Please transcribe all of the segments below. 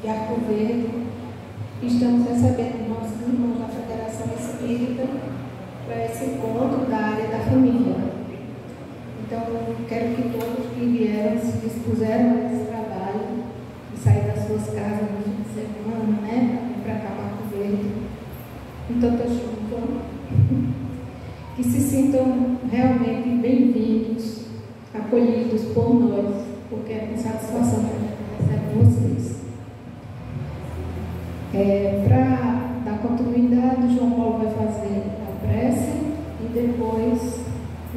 de Arco Verde, estamos recebendo nossos irmãos da Federação Espírita para esse encontro da área da família. Então, quero que todos que vieram se dispuseram a esse trabalho e sair das suas casas no fim de semana, né, para cá para Arco Verde, com tanta chuva, que se sintam realmente bem-vindos, acolhidos por nós, porque é com satisfação que a gente recebe vocês. Para dar continuidade, João Paulo vai fazer a prece e depois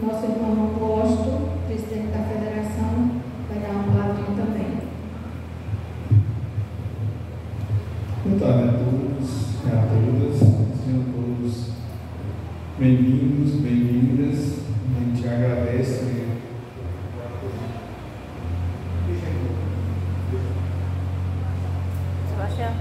nosso irmão Augusto, presidente da federação, vai dar uma palavrinha também. Boa tarde a todos e a todas, sejam todos bem-vindos, bem-vindas. A gente agradece. Sebastião.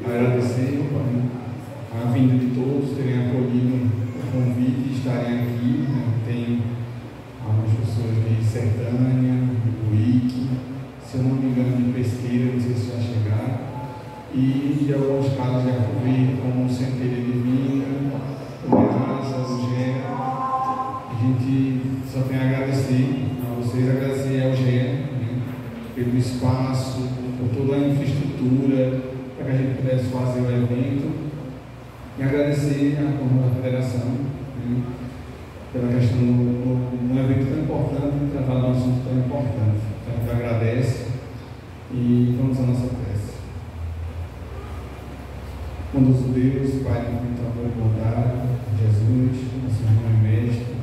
Agradecer a vinda de todos, terem acolhido o convite de estarem aqui. Tem algumas pessoas de Sertânia, de Buíque, se eu não me engano de Pesqueira, não sei se já chegaram, e de alguns casos de Arco Verde, como Centelha Divina, Graças, Gé. A gente só tem a agradecer a vocês, agradecer ao Gé, pelo espaço, por toda a infraestrutura, para que a gente pudesse fazer o evento, e agradecer a turma da federação, pela questão de um evento tão importante e tratar de um assunto tão importante. Então, a gente agradece e vamos à nossa prece. Bondoso Deus, Pai de muito amor e bondade, Jesus, nosso irmão e mestre,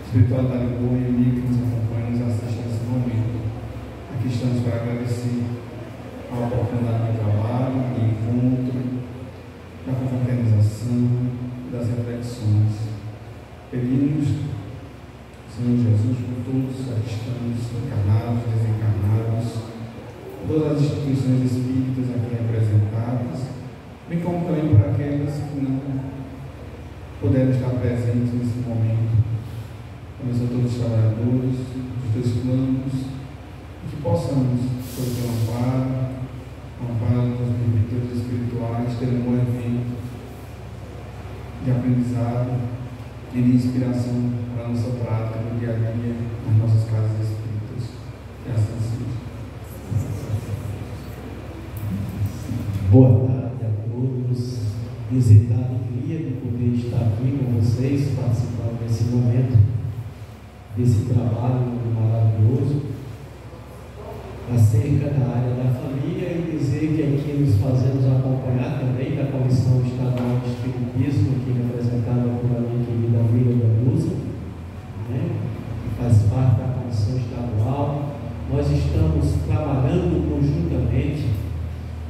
espiritualidade boa e amiga que nos acompanha e nos assiste nesse momento. Aqui estamos para agradecer a oportunidade de trabalho, de encontro, da confraternização, das reflexões. Pedimos, Senhor Jesus, por todos que estamos encarnados, desencarnados, todas as instituições espíritas aqui representadas, bem como também para aquelas que não puderam estar presentes nesse momento. Começou todos os trabalhadores, os teus planos, e que possamos, sob o teu amparo dos benfeitores espirituais, ter um bom evento de aprendizado e de inspiração para a nossa prática no dia a dia, nas nossas casas espíritas. Que assim seja. Boa tarde a todos. Desejar a alegria de poder estar aqui com vocês, participando desse momento, desse trabalho maravilhoso acerca da área da família, e dizer que aqui nos fazemos acompanhar também da Comissão Estadual de Espiritismo, aqui representada por a minha querida amiga Danusa, que faz parte da Comissão Estadual. Nós estamos trabalhando conjuntamente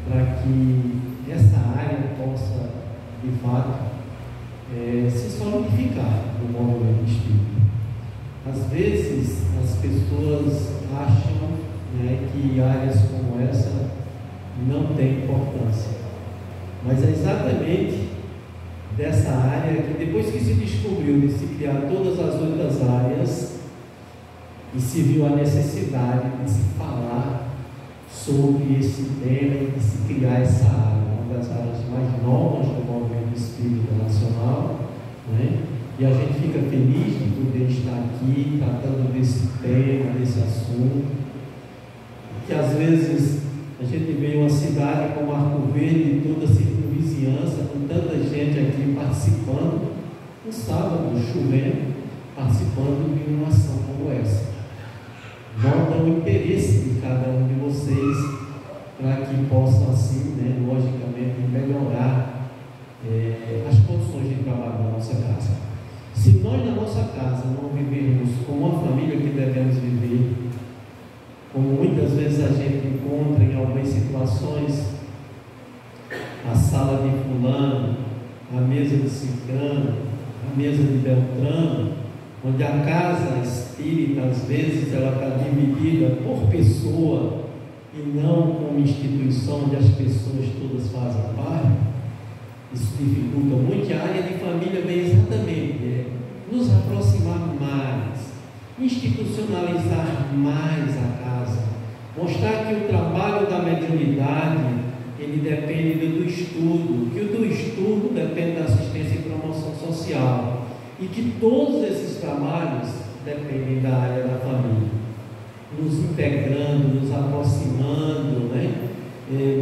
para que essa área possa, de fato, se solidificar no movimento espírita. Às vezes, as pessoas acham que áreas como essa não têm importância, mas é exatamente dessa área que, depois que se descobriu de se criar todas as outras áreas, e se viu a necessidade de se falar sobre esse tema e de se criar essa área, uma das áreas mais novas do movimento espírita nacional, e a gente fica feliz de poder estar aqui tratando desse tema, desse assunto, que às vezes a gente vê uma cidade como Arco Verde e toda a circunvizinhança, com tanta gente aqui participando, no sábado, chovendo, participando de uma ação como essa. Nota o interesse de cada um de vocês para que possam assim, logicamente, melhorar as condições de trabalho da nossa casa. Se nós na nossa casa não vivermos como uma família que devemos viver, como muitas vezes a gente encontra em algumas situações, a sala de fulano, a mesa de ciclano, a mesa de beltrano, onde a casa espírita, às vezes, ela está dividida por pessoa, e não como instituição onde as pessoas todas fazem parte, isso dificulta muito. E a área de família vem exatamente nos aproximar mais, institucionalizar mais a casa, mostrar que o trabalho da mediunidade ele depende do estudo, que o do estudo depende da assistência e promoção social, e que todos esses trabalhos dependem da área da família, nos integrando, nos aproximando, né?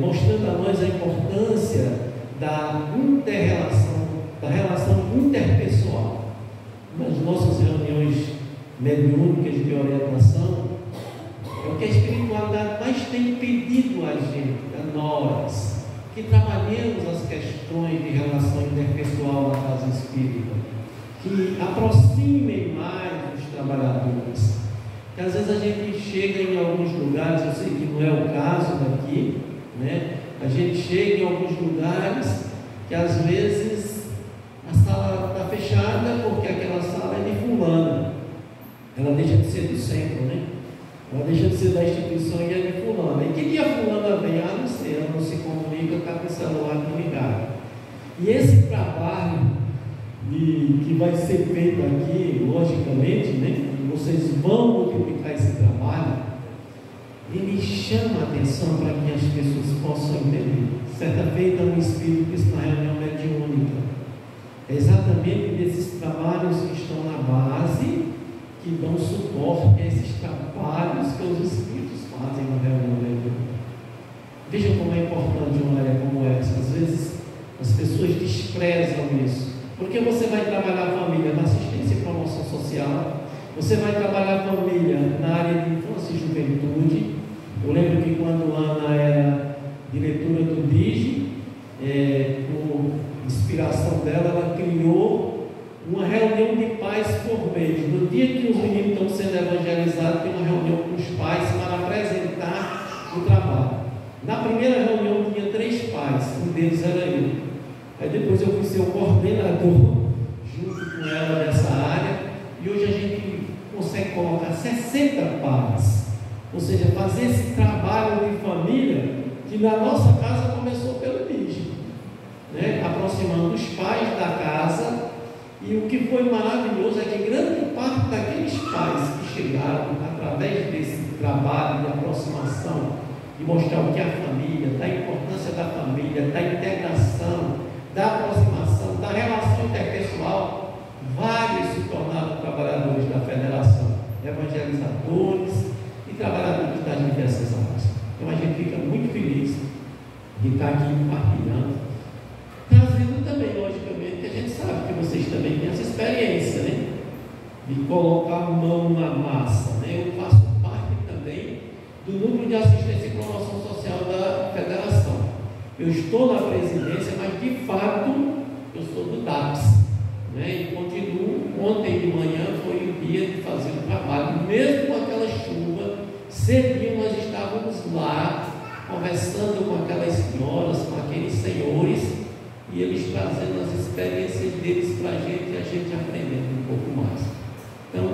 Mostrando a nós a importância da inter-relação, da relação interpessoal. Nas nossas reuniões mediúnicas de orientação, é o que a espiritualidade mais tem pedido a gente, a nós, que trabalhemos as questões de relação interpessoal na casa espírita, que aproximem mais os trabalhadores. Que às vezes a gente chega em alguns lugares, eu sei que não é o caso daqui, né? A gente chega em alguns lugares que às vezes a sala está fechada porque aquela sala é de fulano, ela deixa de ser do centro, né? Ela deixa de ser da instituição e é de fulano. E que dia fulana vem? Ah, não sei, ela não se comunica, está com o celular ligado. E esse trabalho que vai ser feito aqui, logicamente, né? Vocês vão multiplicar esse trabalho, ele chama a atenção para que as pessoas possam entender. Certa feita um espírito disse na reunião mediúnica, é exatamente desses trabalhos que estão na base, que dão suporte a esses trabalhos que os espíritos fazem na reunião mediúnica. Vejam como é importante uma área como essa. Às vezes as pessoas desprezam isso, porque você vai trabalhar a família na assistência e promoção social, você vai trabalhar a família na área de infância e juventude. Eu lembro que quando Ana era diretora do DIGE, por inspiração dela, ela criou uma reunião de pais por mês. No dia que os meninos estão sendo evangelizados, tem uma reunião com os pais para apresentar o trabalho. Na primeira reunião tinha 3 pais, um deles era eu. Aí depois eu fui ser o coordenador junto com ela dessa área, e hoje a gente consegue colocar 60 pais, ou seja, fazer esse trabalho de família que na nossa casa começou pelo DIGE, né? Aproximando os pais da casa. E o que foi maravilhoso é que grande parte daqueles pais que chegaram através desse trabalho de aproximação, de mostrar o que é a família, da importância da família, da integração, da aproximação, da relação interpessoal, vários se tornaram trabalhadores da federação, evangelizadores e trabalhadores das diversas áreas. Então a gente fica muito feliz de estar aqui compartilhando, trazendo também, logicamente, que a gente sabe que vocês também têm essa experiência, né? De colocar a mão na massa, né? Eu faço parte também do núcleo de assistência e promoção social da federação. Eu estou na presidência, mas de fato eu sou do DAPS, né? E continuo. Ontem de manhã foi o dia de fazer o trabalho, mesmo com aquela chuva, cedinho nós estávamos lá, conversando com aquelas senhoras, com aqueles senhores, e eles trazendo as experiências deles para a gente e a gente aprendendo um pouco mais. Então,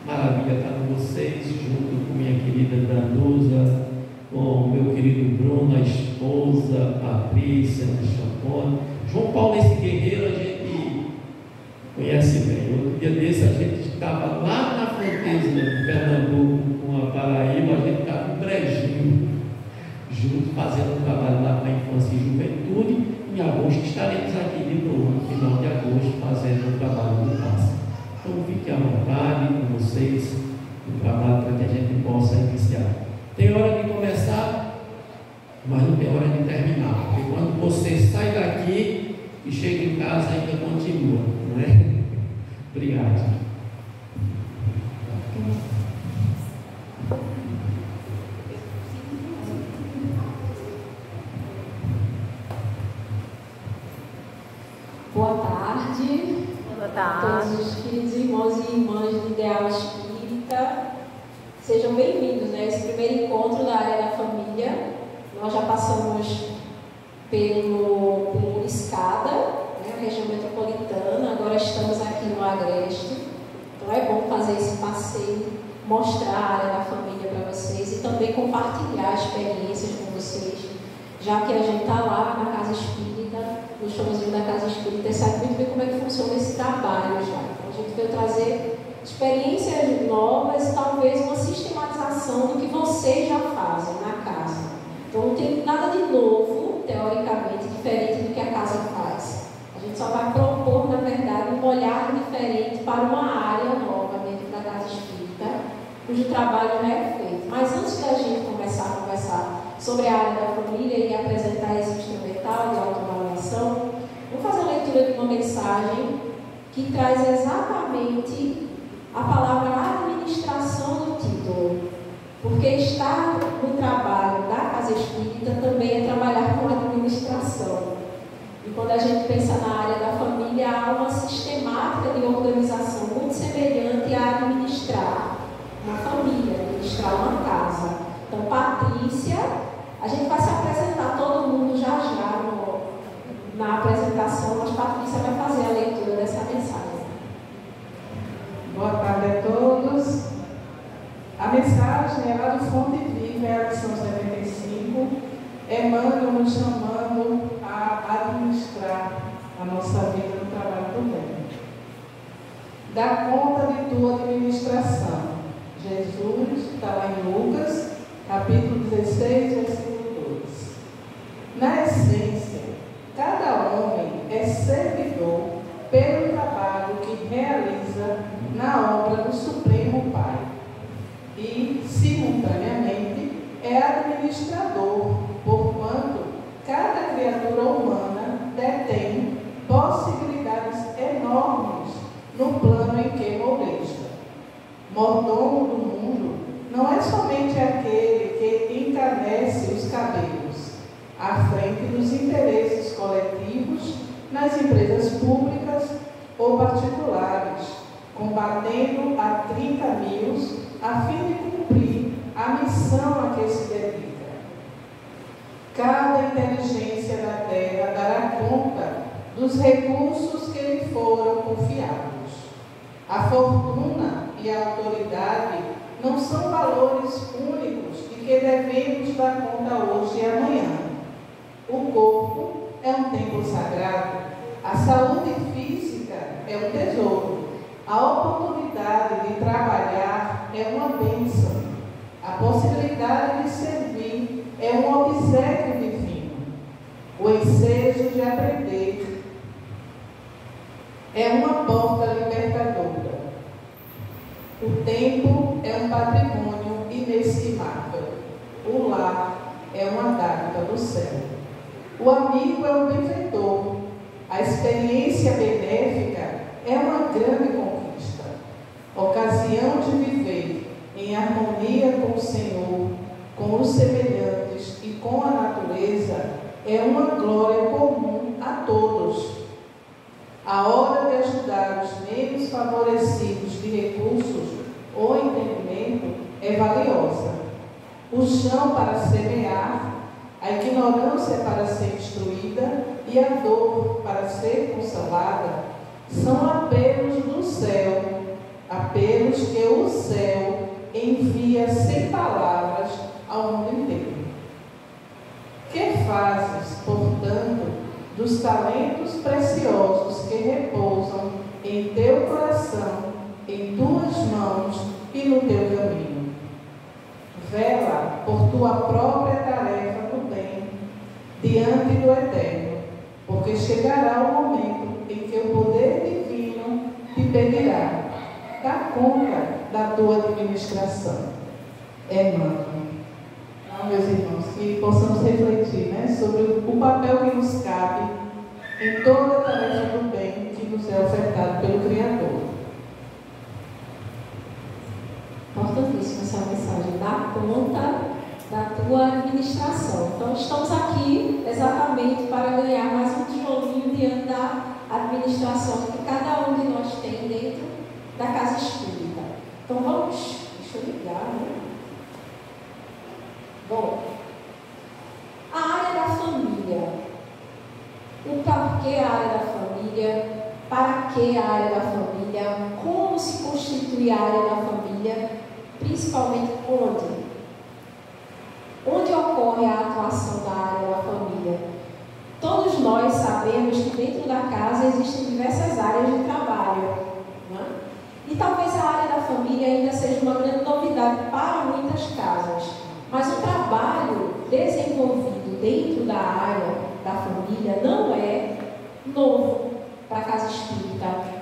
maravilha estar com vocês, junto com minha querida Danusa, com meu querido Bruno, a esposa, Patrícia, a Champone. João Paulo, esse guerreiro, a gente conhece bem. Outro dia desse, a gente estava lá na fronteira de Pernambuco com a Paraíba, a gente estava em Brejinho, junto, fazendo um trabalho lá para a infância e juventude. Em agosto estaremos aqui de novo, no final de agosto, fazendo um trabalho do passe. Então fiquem à vontade com vocês, o trabalho para que a gente possa iniciar. Tem hora de começar, mas não tem hora de terminar, porque quando você sai daqui e chega em casa ainda continua, não é? Obrigado. Boa tarde. Boa tarde. A todos os queridos irmãos e irmãs do Ideal Espírita. Sejam bem-vindos, né? Esse primeiro encontro da área da família. Nós já passamos pelo Escada, né? A região metropolitana. Agora estamos aqui no Agreste. Então é bom fazer esse passeio mostrar a área da família para vocês e também compartilhar experiências com vocês, já que a gente está lá na Casa Espírita, no chãozinho da Casa Espírita, e sabe muito bem como é que funciona esse trabalho já. Então, a gente veio trazer experiências novas e talvez uma sistematização do que vocês já fazem na casa. Então, não tem nada de novo, teoricamente, diferente do que a casa faz. A gente só vai propor, na verdade, um olhar diferente para uma área nova dentro da Casa Espírita, cujo trabalho já é feito. Mas antes da gente começar a conversar sobre a área da família e apresentar esse instrumental de autoavaliação, vou fazer a leitura de uma mensagem que traz exatamente a palavra administração no título, porque estar no trabalho da Casa Espírita também é trabalhar com administração. E quando a gente pensa na área da família, há uma sistemática de organização muito semelhante a administrar uma família, administrar uma casa. Então, Patrícia, a gente vai se apresentar todo mundo já na apresentação, mas Patrícia vai fazer a leitura dessa mensagem. Boa tarde a todos. A mensagem é lá do Fonte Viva, é a lição 75. Emmanuel nos chamando a administrar a nossa vida no trabalho do bem. Dá conta de tua administração. Jesus, está lá em Lucas, capítulo 16, versículo 2. Na essência, cada homem é servidor pelo trabalho que realiza na obra do Supremo Pai e, simultaneamente, é administrador, porquanto cada criatura humana detém possibilidades enormes no plano em que moleja. Mordomo do mundo não é somente aquele que encarnece os cabelos à frente dos interesses coletivos nas empresas públicas ou particulares, combatendo a 30 mil a fim de cumprir a missão a que se dedica. Cada inteligência da terra dará conta dos recursos que lhe foram confiados. A fortuna e a autoridade não são valores únicos de que devemos dar conta hoje e amanhã. O corpo é um templo sagrado, a saúde física é um tesouro, a oportunidade de trabalhar é uma bênção, a possibilidade de servir é um obséquio divino, o ensejo de aprender é uma porta libertadora. O tempo é um patrimônio inestimável. O lar é uma dádiva do céu. O amigo é um benfeitor. A experiência benéfica é uma grande conquista. Ocasião de viver em harmonia com o Senhor, com os semelhantes e com a natureza é uma glória comum a todos. A hora de ajudar os menos favorecidos de recursos ou entendimento é valiosa. O chão para semear, a ignorância para ser instruída e a dor para ser consolada são apelos do céu, apelos que o céu envia sem palavras ao mundo inteiro. Que fazes, portanto, dos talentos preciosos que repousam em teu coração, em tuas mãos e no teu caminho? Vela por tua própria tarefa do bem diante do Eterno, porque chegará o momento em que o poder divino te pedirá: dá conta da tua administração. Emmanuel. Então, meus irmãos, que possamos refletir, sobre o papel que nos cabe em toda a tarefa do bem que nos é ofertado pelo Criador. Importantíssima essa mensagem, dá conta da tua administração. Então, estamos aqui exatamente para ganhar mais um tijolinho diante da administração que cada um de nós tem dentro da Casa Espírita. Então, vamos, deixa eu ligar, Bom, a área da família. O porquê a área da família, para que a área da família, como se constitui a área da família. principalmente onde? Onde ocorre a atuação da área da família? Todos nós sabemos que dentro da casa existem diversas áreas de trabalho, né? E talvez a área da família ainda seja uma grande novidade para muitas casas, mas o trabalho desenvolvido dentro da área da família não é novo para a casa espírita.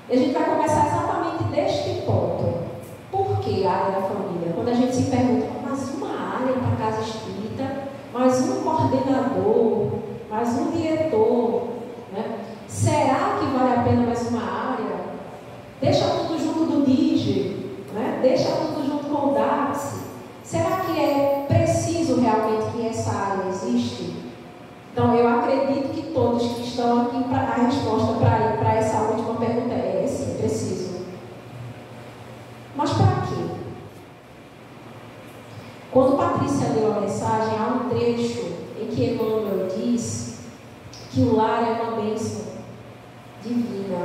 E a gente vai começar exatamente deste ponto. Por que a área da família? Quando a gente se pergunta, mas uma área para a casa espírita, mais um coordenador, mais um diretor, né? Será que vale a pena mais uma área? Deixa tudo junto do DIGE, né? Deixa tudo junto com o DAPS. Será que é preciso realmente que essa área existe? Então, eu acredito que todos que estão aqui, a resposta para essa última pergunta é sim, preciso. Mas para quê? Quando Patrícia leu a mensagem, há um trecho em que Emmanuel diz que o lar é uma bênção divina.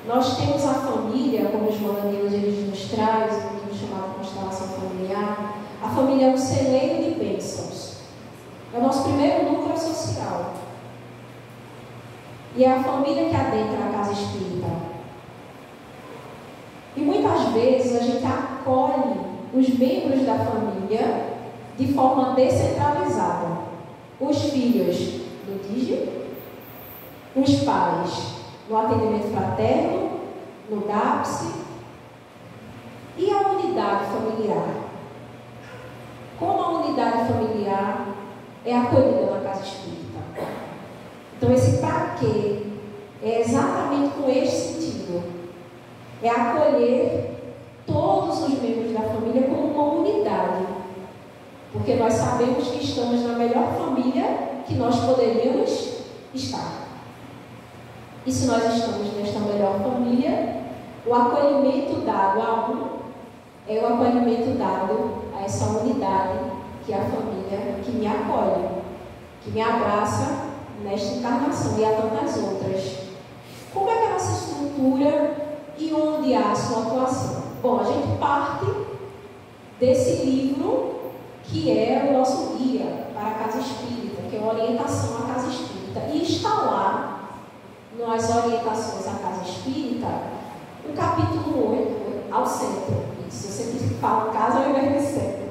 Nós temos a família, como os Joana Neves nos traz, um livro chamado Constelação Familiar. A família é um celeiro de bênçãos. É o nosso primeiro núcleo social. E é a família que adentra a casa espírita. E muitas vezes a gente acolhe os membros da família de forma descentralizada. Os filhos do DIGE, os pais no atendimento fraterno, no DAPS e a unidade familiar. Como a unidade familiar é acolhida na casa espírita. Então esse para quê é exatamente com este sentido. É acolher todos os membros da família como uma unidade. Porque nós sabemos que estamos na melhor família que nós poderíamos estar. E se nós estamos nesta melhor família, o acolhimento dado a um é o acolhimento dado a essa unidade que é a família que me acolhe, que me abraça nesta encarnação e a tantas outras. Como é que é a nossa estrutura e onde há a sua atuação? Bom, a gente parte desse livro que é o nosso guia para a casa espírita, que é a orientação à casa espírita. E está lá, nas orientações à casa espírita, o capítulo 8, ao centro. Isso, eu sempre falo casa ao invés de centro.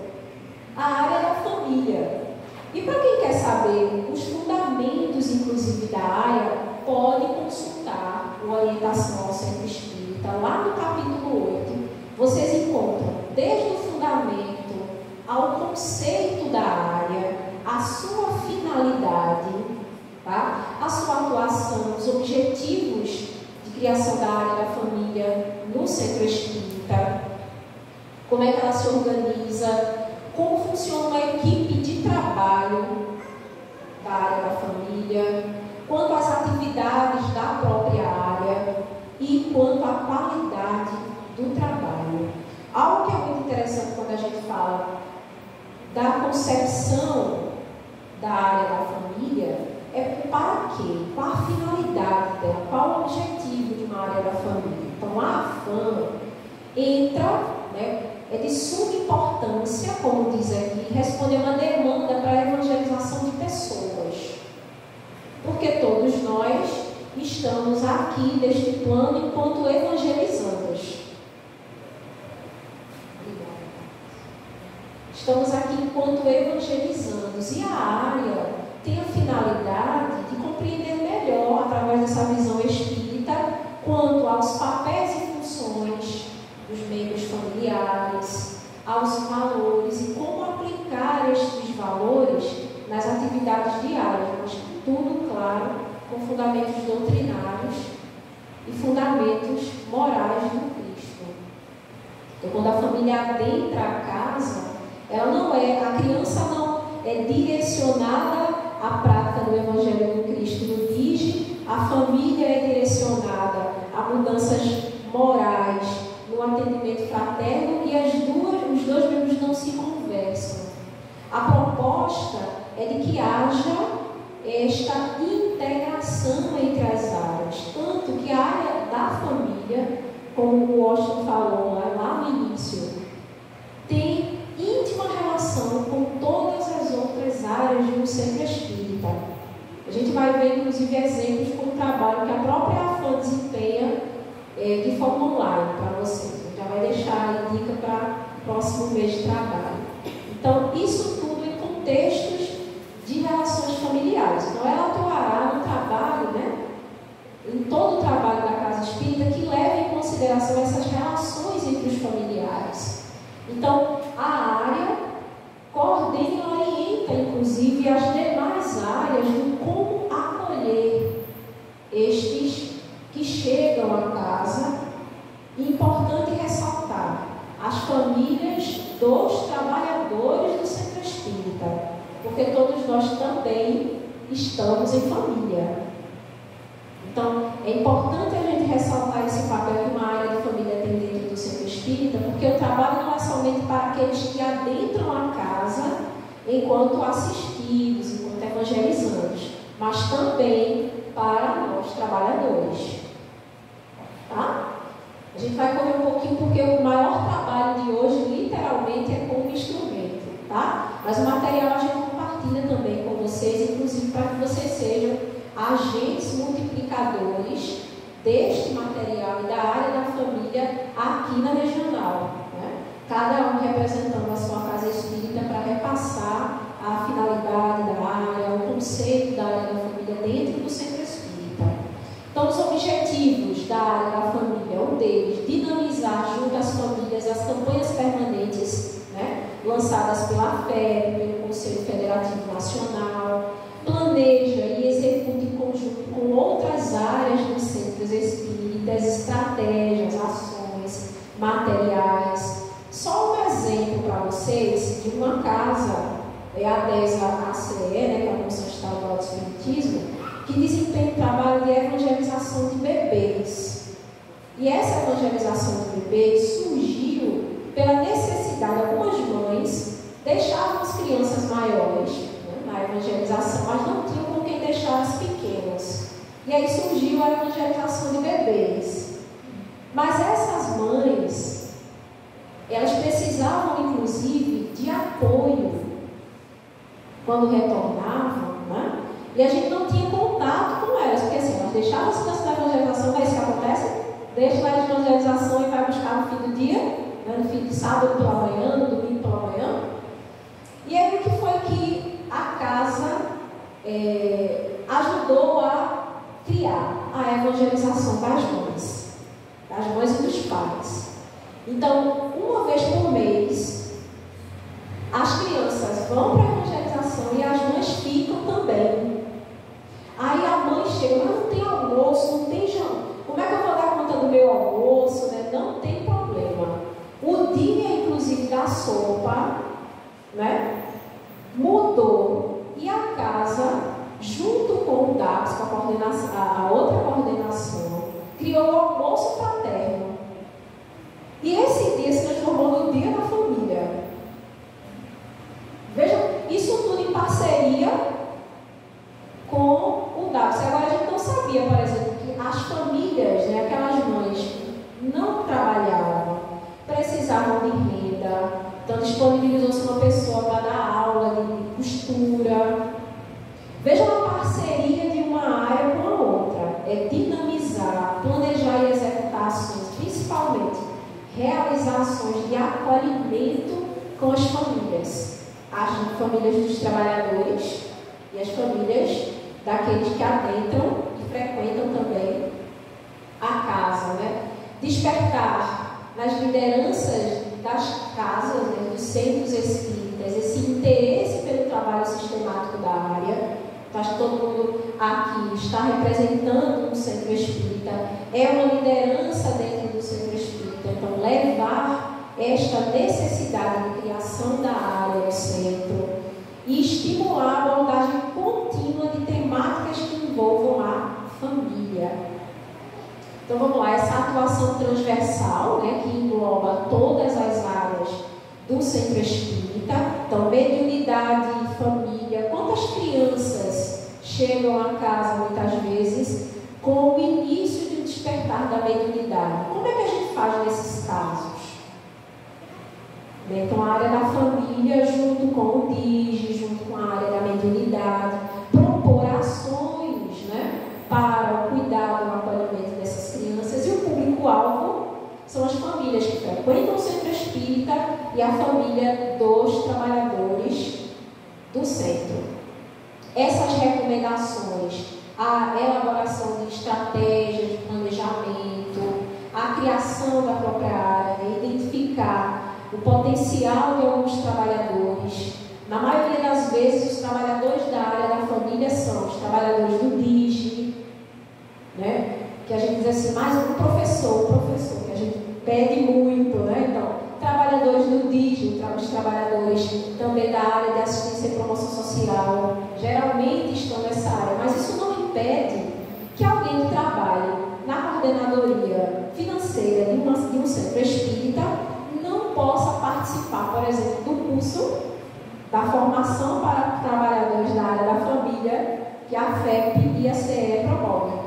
A área da família. E para quem quer saber os fundamentos, inclusive, da área, pode consultar a orientação ao centro espírita. Lá no capítulo 8, vocês encontram desde o fundamento ao conceito da área, a sua finalidade, tá? A sua atuação, os objetivos de criação da área da família no centro espírita, como é que ela se organiza, como funciona uma equipe de trabalho da área da família, quanto às atividades da própria área e quanto à qualidade do trabalho. Algo que é muito interessante quando a gente fala da concepção da área da família é para quê? Qual a finalidade dela? Qual o objetivo de uma área da família? Então, a AFAM entra, né, é de suma importância, como diz aqui, responde a uma demanda para a evangelização de pessoas. Porque todos nós estamos aqui neste plano enquanto evangelizandos. Estamos aqui enquanto evangelizandos. E a área tem a finalidade de compreender melhor, através dessa visão espírita, quanto aos papéis e funções dos membros familiares, aos valores e como aplicar estes valores nas atividades diárias, mas tudo, claro, com fundamentos doutrinários e fundamentos morais do Cristo. Então, quando a família adentra a casa, ela não é, a criança não é direcionada à prática do Evangelho do Cristo no DIGE, a família é direcionada a mudanças morais, no atendimento fraterno, e os dois membros não se conversam. A proposta é de que haja esta integração entre as áreas, tanto que a área da família, como o Washington falou lá no início, áreas de um centro espírita. A gente vai ver, inclusive, exemplos com o trabalho que a própria AFAM desempenha de forma online para vocês. A gente já vai deixar a dica para o próximo mês de trabalho. Então, isso tudo em contextos de relações familiares. Então, ela atuará no trabalho, né, em todo o trabalho da Casa Espírita que leva em consideração essas relações entre os familiares. Então, a área coordena e orienta, inclusive, as demais áreas de como acolher estes que chegam à casa. Importante ressaltar as famílias dos trabalhadores do centro espírita, porque todos nós também estamos em família. Então, é importante a gente ressaltar esse papel que uma área de família tem dentro do centro espírita, porque o trabalho não é somente para aqueles que adentram a casa enquanto assistidos, enquanto evangelizantes, mas também para nós trabalhadores. Tá? A gente vai correr um pouquinho porque o maior trabalho de hoje, literalmente, é com o instrumento, tá? Mas o material a gente compartilha também com vocês, inclusive para que vocês sejam agentes multiplicadores deste material e da área da família aqui na regional, né? Cada um representando a sua casa espírita para repassar a finalidade da área, o conceito da área da família dentro do centro espírita. Então, os objetivos da área da família, um deles, dinamizar junto às famílias as campanhas permanentes, né, lançadas pela FEB, pelo Conselho Federativo Nacional, planeja e executa em conjunto com outras áreas dos centros espíritas, estratégias, ações, materiais. Só um exemplo para vocês de uma casa, a ACE, né, que é a Comissão Estadual do Espiritismo, que desempenha um trabalho de evangelização de bebês. E essa evangelização de bebês surgiu pela necessidade. Algumas mães deixavam as crianças maiores, né, na evangelização, mas não tinham com quem deixar as pequenas. E aí surgiu a evangelização de bebês. Mas essas mães, elas precisavam, inclusive, de apoio quando retornavam, né? E a gente não tinha contato com elas, porque assim, elas deixavam as crianças na evangelização, não é isso que acontece? Deixa na evangelização e vai buscar no fim do dia, né, no fim de sábado pela manhã, no domingo pela manhã. E aí o que foi que a casa ajudou a criar? A evangelização das mães e dos pais. Então, uma vez por mês, as crianças vão para a evangelização e as mães ficam também. Aí a mãe chega, mas não tem almoço, não tem janta. Como é que eu vou dar conta do meu almoço? Né? Não tem problema. O dia, inclusive, da sopa, né, mudou. E a casa, junto com o DAPS, com a outra coordenação, criou o almoço fraterno. E esse dia se transformou no dia da família. Vejam, isso tudo em parceria com o DAPS. Agora a gente não sabia, por exemplo, que as famílias, né, aquelas mães que não trabalhavam, precisavam de renda, então disponibilizou-se uma pessoa para dar aula de costura. Vejam a parceria de uma área com a outra. É dinamizar, planejar e executar ações, principalmente realizar ações de acolhimento com as famílias. As famílias dos trabalhadores e as famílias daqueles que adentram e frequentam também a casa, né? Despertar nas lideranças das casas, né, dos centros espíritas, esse interesse pelo trabalho sistemático da área. Acho que todo mundo aqui está representando um centro espírita, é uma liderança dentro do centro espírita. Então, levar esta necessidade de criação da área ao centro e estimular a abordagem contínua de temáticas que envolvam a família. Então vamos lá, essa atuação transversal, né, que engloba todas as áreas do centro espírita, então mediunidade, família, quantas crianças chegam a casa muitas vezes com o início de despertar da mediunidade? Como é que a gente faz nesses casos? Então, a área da família, junto com o DIGE, junto com a área da mediunidade, propor ações, né, para o cuidado e o acolhimento dessas crianças. E o público-alvo são as famílias que frequentam o centro espírita e a família dos trabalhadores do centro. Essas recomendações, a elaboração de estratégias de planejamento, a criação da própria área, identificar o potencial de alguns trabalhadores. Na maioria das vezes, os trabalhadores da área da família são os trabalhadores do DIGE, né? Que a gente diz assim, mais um professor, que a gente pede muito, né? Então, trabalhadores do DIGE, os trabalhadores também da área de assistência e promoção social, geralmente estão nessa área, mas isso não impede que alguém que trabalhe na coordenadoria financeira de um centro espírita não possa participar, por exemplo, do curso da formação para trabalhadores da área da família que a FEP e a CE promovem,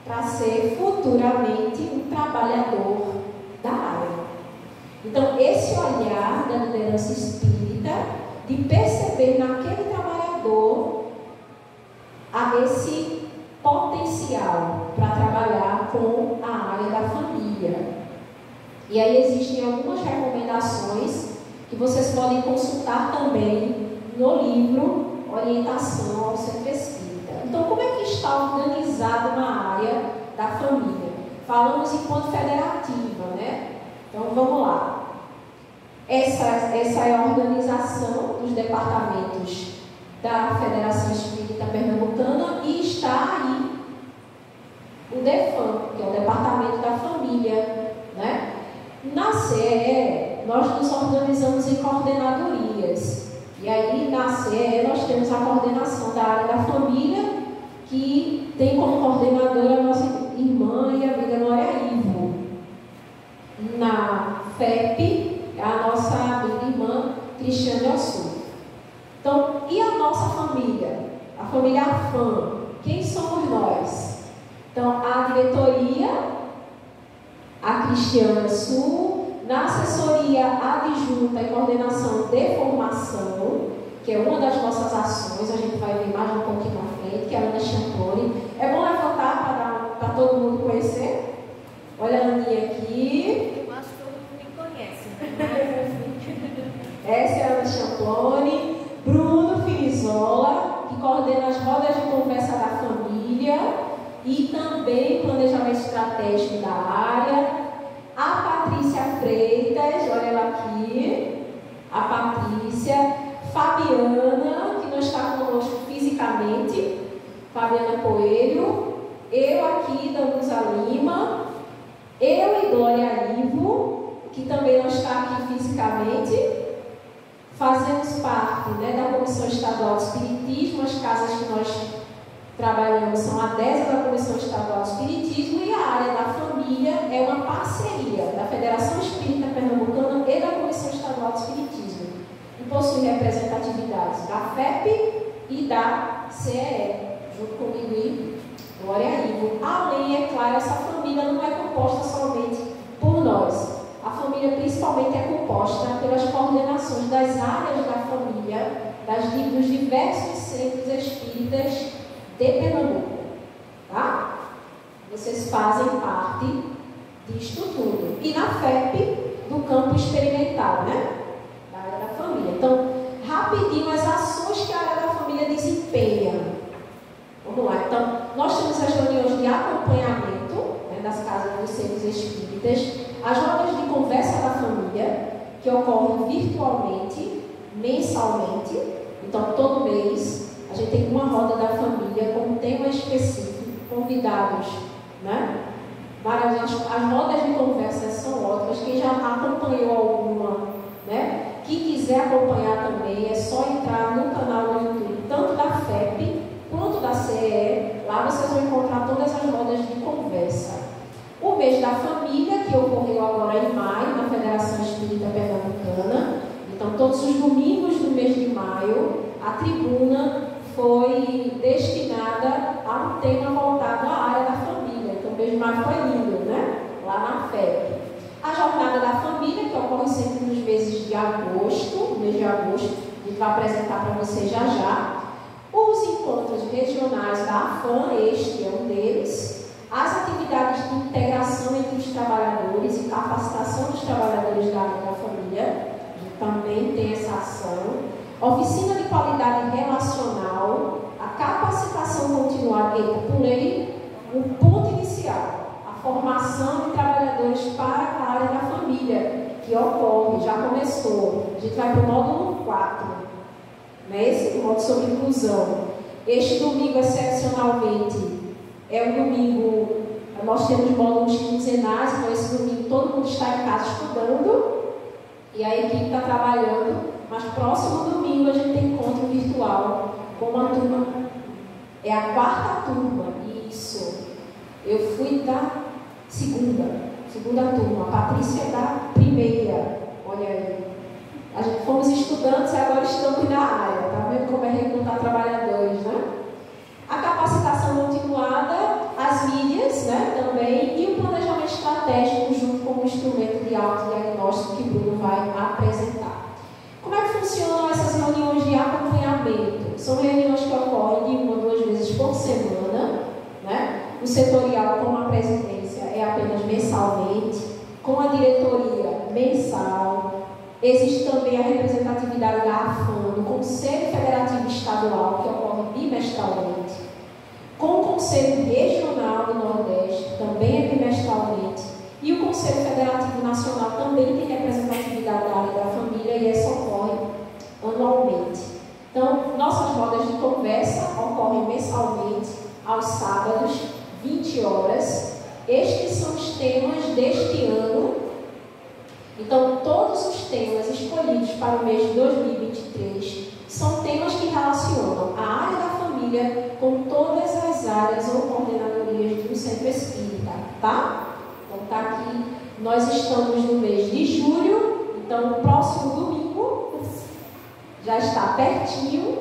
para ser futuramente um trabalhador da área. Então, esse olhar da liderança espírita, de perceber naquele trabalhador esse potencial para trabalhar com a área da família. E aí existem algumas recomendações que vocês podem consultar também no livro Orientação ao Centro Espírita. Então, como é que está organizada uma área da família? Falamos enquanto federativa, né? Então, vamos lá. Essa é a organização dos departamentos da Federação Espírita Pernambucana e está aí o DEFAM, que é o Departamento da Família, né? Na CE, nós nos organizamos em coordenadorias. E aí, na CE, nós temos a coordenação da área da família, que tem como coordenadora a nossa irmã e amiga Glória Ivo. Na FEP, a nossa amiga irmã Cristiane Ossu. Então, e a nossa família? A família AFAM. Quem somos nós? Então, a diretoria, a Cristiane Ossu, na assessoria adjunta e coordenação de formação, que é uma das nossas ações, a gente vai ver mais um pouquinho na frente, que é a Ana Champone. É bom levantar para todo mundo conhecer? Olha a Aninha aqui. Eu acho que todo mundo me conhece, né? Essa é a Ana Champone. Bruno Filizola, que coordena as rodas de conversa da família e também planejamento estratégico da área. A Patrícia Freitas, olha ela aqui, a Patrícia, Fabiana, que não está conosco fisicamente, Fabiana Coelho, eu aqui, Danusa Lima, eu e Glória Ivo, que também não está aqui fisicamente, fazemos parte, né, da Comissão Estadual de Espiritismo, as casas que nós trabalhamos são adesas da Comissão Estadual de Espiritismo e a área da família é uma parceria da Federação Espírita Pernambucana e da Comissão Estadual de Espiritismo e possui representatividades da FEP e da CE, junto comigo e Glória Ivo. Além, é claro, essa família não é composta somente por nós. A família principalmente é composta pelas coordenações das áreas da família, dos diversos centros espíritas de Pernambuco, tá? Vocês fazem parte disto tudo. E na FEP, do campo experimental, né? Da área da família. Então, rapidinho, as ações que a área da família desempenha. Vamos lá. Então, nós temos as reuniões de acompanhamento, né, das casas dos centros espíritas, as rodas de conversa da família, que ocorrem virtualmente, mensalmente. Então, todo mês, a gente tem uma roda da família com um tema específico, convidados, né? Maravilhosos. As rodas de conversa são ótimas. Quem já acompanhou alguma, né? Quem quiser acompanhar também, é só entrar no canal do YouTube, tanto da FEP quanto da CE. Lá vocês vão encontrar todas as rodas de conversa. O mês da família, que ocorreu agora em maio, na Federação Espírita Pernambucana. Então, todos os domingos do mês de maio, a tribuna foi destinada a um tema voltado à área da família. Então, o mês de maio foi lindo, né? Lá na FEP. A Jornada da Família, que ocorre sempre nos meses de agosto, no mês de agosto, a gente vai apresentar para vocês já já. AFAN, este é um deles. As atividades de integração entre os trabalhadores e capacitação dos trabalhadores da área da família, também tem essa ação. Oficina de qualidade relacional, a capacitação continuada, pulei o ponto inicial, a formação de trabalhadores para a área da família, que ocorre, já começou. A gente vai para o módulo 4, né? Esse módulo sobre inclusão. Este domingo, excepcionalmente, é um domingo, nós temos módulos quinzenais, então esse domingo todo mundo está em casa estudando e a equipe está trabalhando, mas próximo domingo a gente tem encontro virtual com uma turma, é a 4ª turma, isso. Eu fui da segunda turma, a Patrícia é da 1ª, olha aí. A gente fomos estudantes e agora estamos na área, tá vendo como é recrutar trabalhadores, né? A capacitação continuada, as mídias, né, também, e o planejamento estratégico junto com o instrumento de autodiagnóstico que Bruno vai apresentar. Como é que funcionam essas reuniões de acompanhamento? São reuniões que ocorrem de 1 ou 2 vezes por semana, né? O setorial com a presidência é apenas mensalmente, com a diretoria mensal. Existe também a representatividade da AFAN, do Conselho Federativo Estadual, que ocorre bimestralmente, com o Conselho Regional do Nordeste, também é bimestralmente, e o Conselho Federativo Nacional também tem representatividade da área da família e essa ocorre anualmente. Então, nossas rodas de conversa ocorrem mensalmente, aos sábados, 20 horas. Estes são os temas deste ano. Então, todos os temas escolhidos para o mês de 2023 são temas que relacionam a área da família com todas as áreas ou coordenadorias do centro espírita, tá? Então, tá aqui, nós estamos no mês de julho, então, o próximo domingo já está pertinho.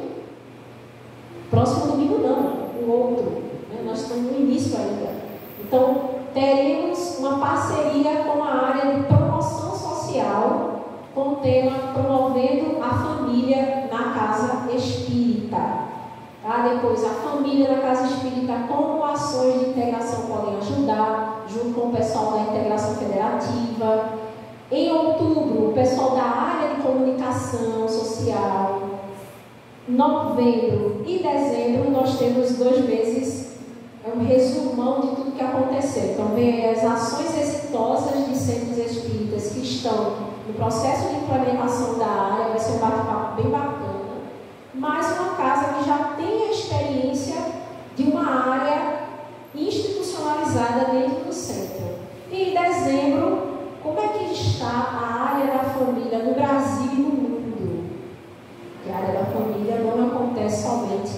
Próximo domingo não, o outro, né? Nós estamos no início ainda. Então, teremos uma parceria com a área de promoção social, com o tema Promovendo a Família na Casa Espírita. Tá? Depois, a família na Casa Espírita, como ações de integração podem ajudar, junto com o pessoal da integração federativa. Em outubro, o pessoal da área de comunicação social. Novembro e dezembro, nós temos 2 meses. É um resumão de tudo que aconteceu. Então, vem as ações exitosas de centros espíritas que estão no processo de implementação da área. Vai ser um bate-papo bem bacana. Mais uma casa que já tem a experiência de uma área institucionalizada dentro do centro. E em dezembro, como é que está a área da família no Brasil e no mundo? Porque a área da família não acontece somente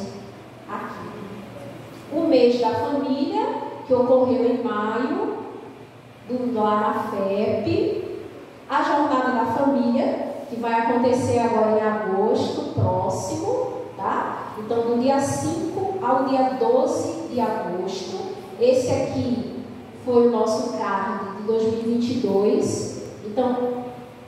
aqui. O mês da família, que ocorreu em maio, lá na FEP. A jornada da família, que vai acontecer agora em agosto próximo, tá? Então, do dia 5 ao dia 12 de agosto. Esse aqui foi o nosso card de 2022. Então,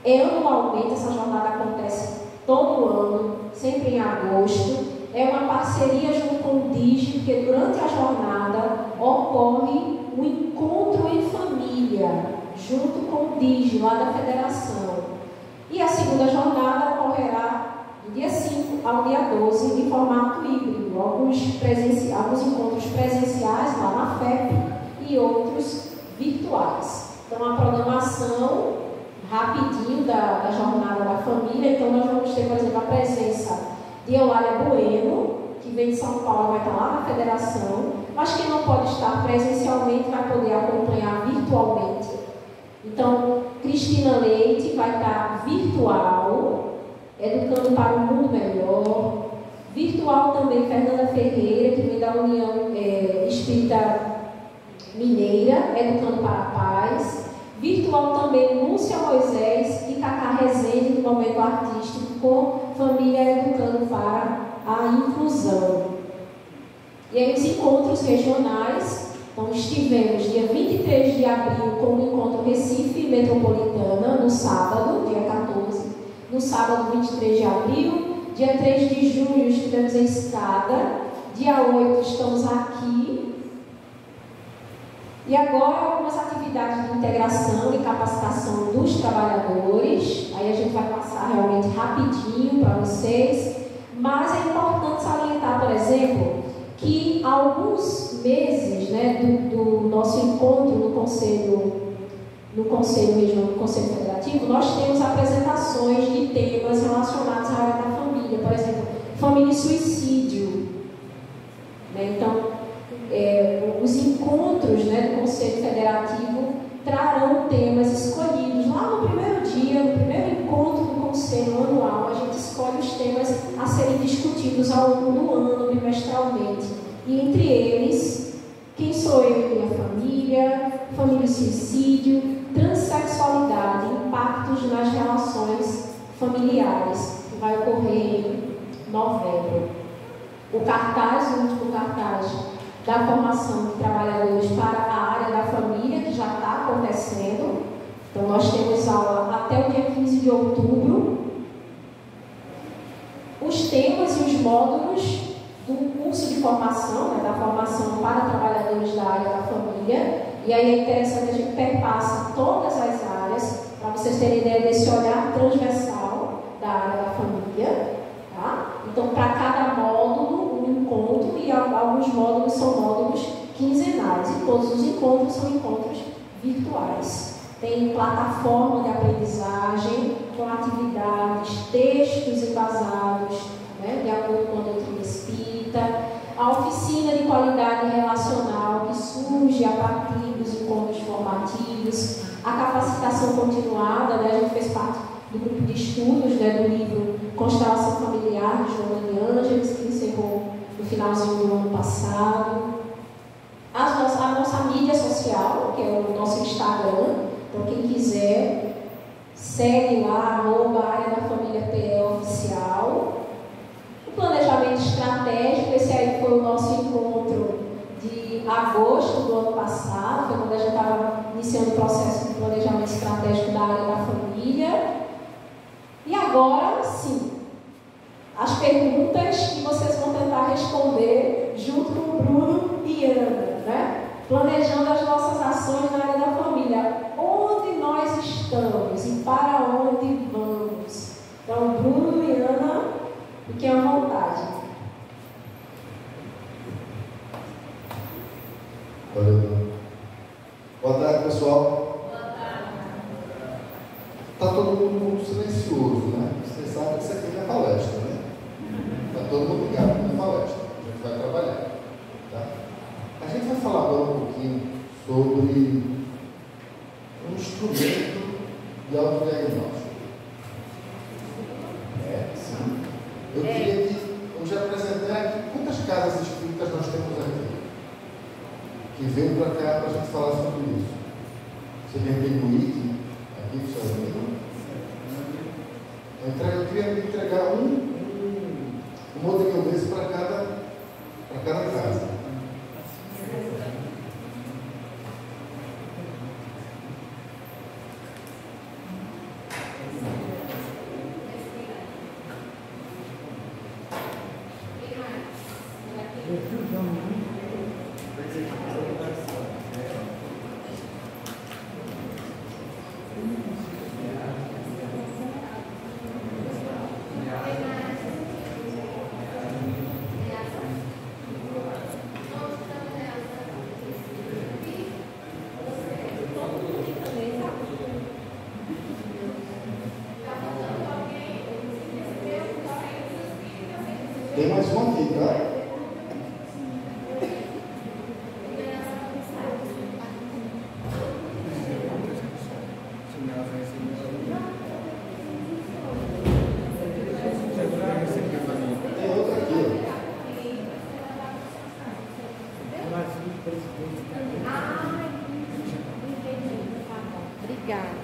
anualmente, essa jornada acontece todo ano, sempre em agosto. É uma parceria junto com o DIG, porque durante a jornada ocorre um encontro em família, junto com o DIG, lá da federação. E a segunda jornada ocorrerá do dia 5 ao dia 12, em formato híbrido. Alguns encontros presenciais lá na FEP e outros virtuais. Então, a programação rapidinho da jornada da família. Então, nós vamos ter, por exemplo, a presença de Eulália Bueno, que vem de São Paulo, vai estar lá na federação, mas quem não pode estar presencialmente vai poder acompanhar virtualmente. Então, Cristina Leite vai estar virtual, educando para um mundo melhor. Virtual também Fernanda Ferreira, que vem da União Espírita Mineira, educando para a paz. Virtual também Lúcia Moisés e Cacá Rezende, do Momento Artístico, com Família Educando para a Inclusão. E aí os encontros regionais, então estivemos dia 23 de abril com o encontro Recife Metropolitana, no sábado, dia 14, no sábado 23 de abril, dia 3 de junho estivemos em Escada, Dia 8 estamos aqui. E agora algumas atividades de integração e capacitação dos trabalhadores. Aí a gente vai passar realmente rapidinho para vocês. Mas é importante salientar, por exemplo, que há alguns meses, né, do nosso encontro no Conselho Federativo, nós temos apresentações de temas relacionados à área da família. Por exemplo, família e suicídio. Né? Então, os encontros, né, do Conselho Federativo trarão temas escolhidos. Lá no primeiro dia, no primeiro encontro do Conselho Anual, a gente escolhe os temas a serem discutidos ao longo do ano, bimestralmente. E entre eles, quem sou eu e minha família, família e suicídio, transexualidade, impactos nas relações familiares, que vai ocorrer em novembro. O último cartaz da formação de trabalhadores para a área da família, que já está acontecendo. Então, nós temos aula até o dia 15 de outubro. Os temas e os módulos do curso de formação, né, da formação para trabalhadores da área da família. E aí é interessante, a gente perpassa todas as áreas, para vocês terem ideia desse olhar transversal da área da família. Tá? Então, para cada módulo, um encontro, e alguns módulos são módulos quinzenais, e todos os encontros são encontros virtuais. Tem plataforma de aprendizagem, com atividades, textos embasados, né, de acordo com a doutrina espírita, a oficina de qualidade relacional que surge a partir dos encontros formativos, a capacitação continuada, né, a gente fez parte do grupo de estudos, né, do livro Constelação Familiar, de Joana de Ângeles, que encerrou no finalzinho do ano passado. A nossa mídia social, que é o nosso Instagram, então quem quiser, segue lá, @área da família PE oficial. O planejamento estratégico, esse aí foi o nosso encontro de agosto do ano passado, foi quando a gente estava iniciando o processo de planejamento estratégico da área da família. E agora, sim, as perguntas que vocês vão tentar responder junto com o Bruno e Ana, né? Planejando as nossas ações na área da família. Onde nós estamos e para onde vamos? Então, Bruno e Ana, fiquem à vontade. Valeu. Boa tarde, pessoal. Está todo mundo muito silencioso, né? Vocês sabem que isso aqui não é palestra, né? Está todo mundo ligado que não é palestra. A gente vai trabalhar. Tá? A gente vai falar agora um pouquinho sobre um instrumento de autodiagnóstico. Sim. Eu queria que eu já apresentei aqui quantas casas espíritas nós temos aqui que veio para cá para a gente falar sobre isso. Você vem no item aqui, sozinho. Eu queria entregar um modelinho desse para cada casa. Tem mais um aqui, tá? Tem outro aqui. Obrigada.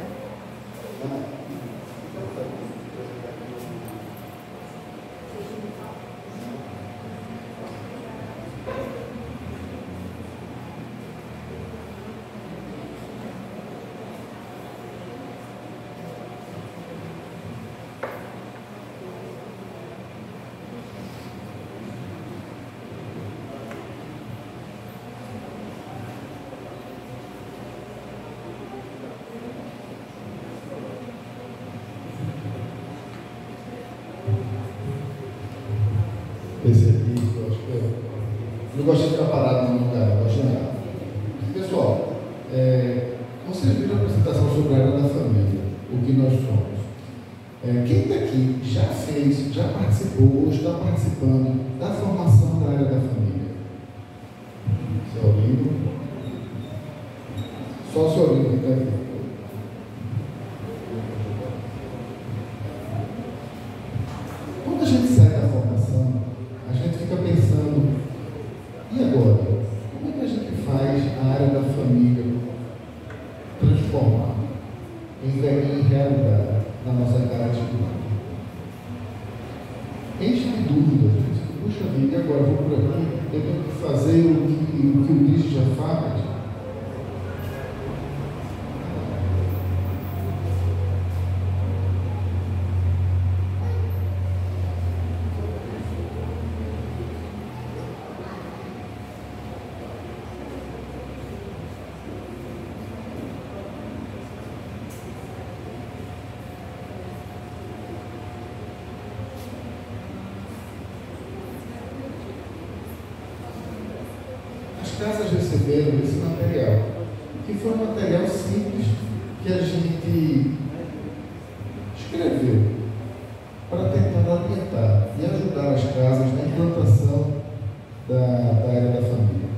Esse aqui, eu acho que eu não gosto de ficar parado no lugar, eu gosto de andar. Pessoal, vocês viram a apresentação sobre a área da família, o que nós somos. Quem daqui já participou ou está participando da formação da área da família? Seu Olinho? Só o seu Olinho que está aqui. Quando a gente sai da formação, a gente fica pensando, e agora? Como é que a gente faz a área da família transformar em realidade na nossa cara espiritual? Enche de dúvidas, gente. Puxa vida, e agora vou por aqui, eu tenho que fazer o que o Cristo já faz. Casas receberam esse material, que foi um material simples que a gente escreveu para tentar orientar e ajudar as casas na implantação da área da família.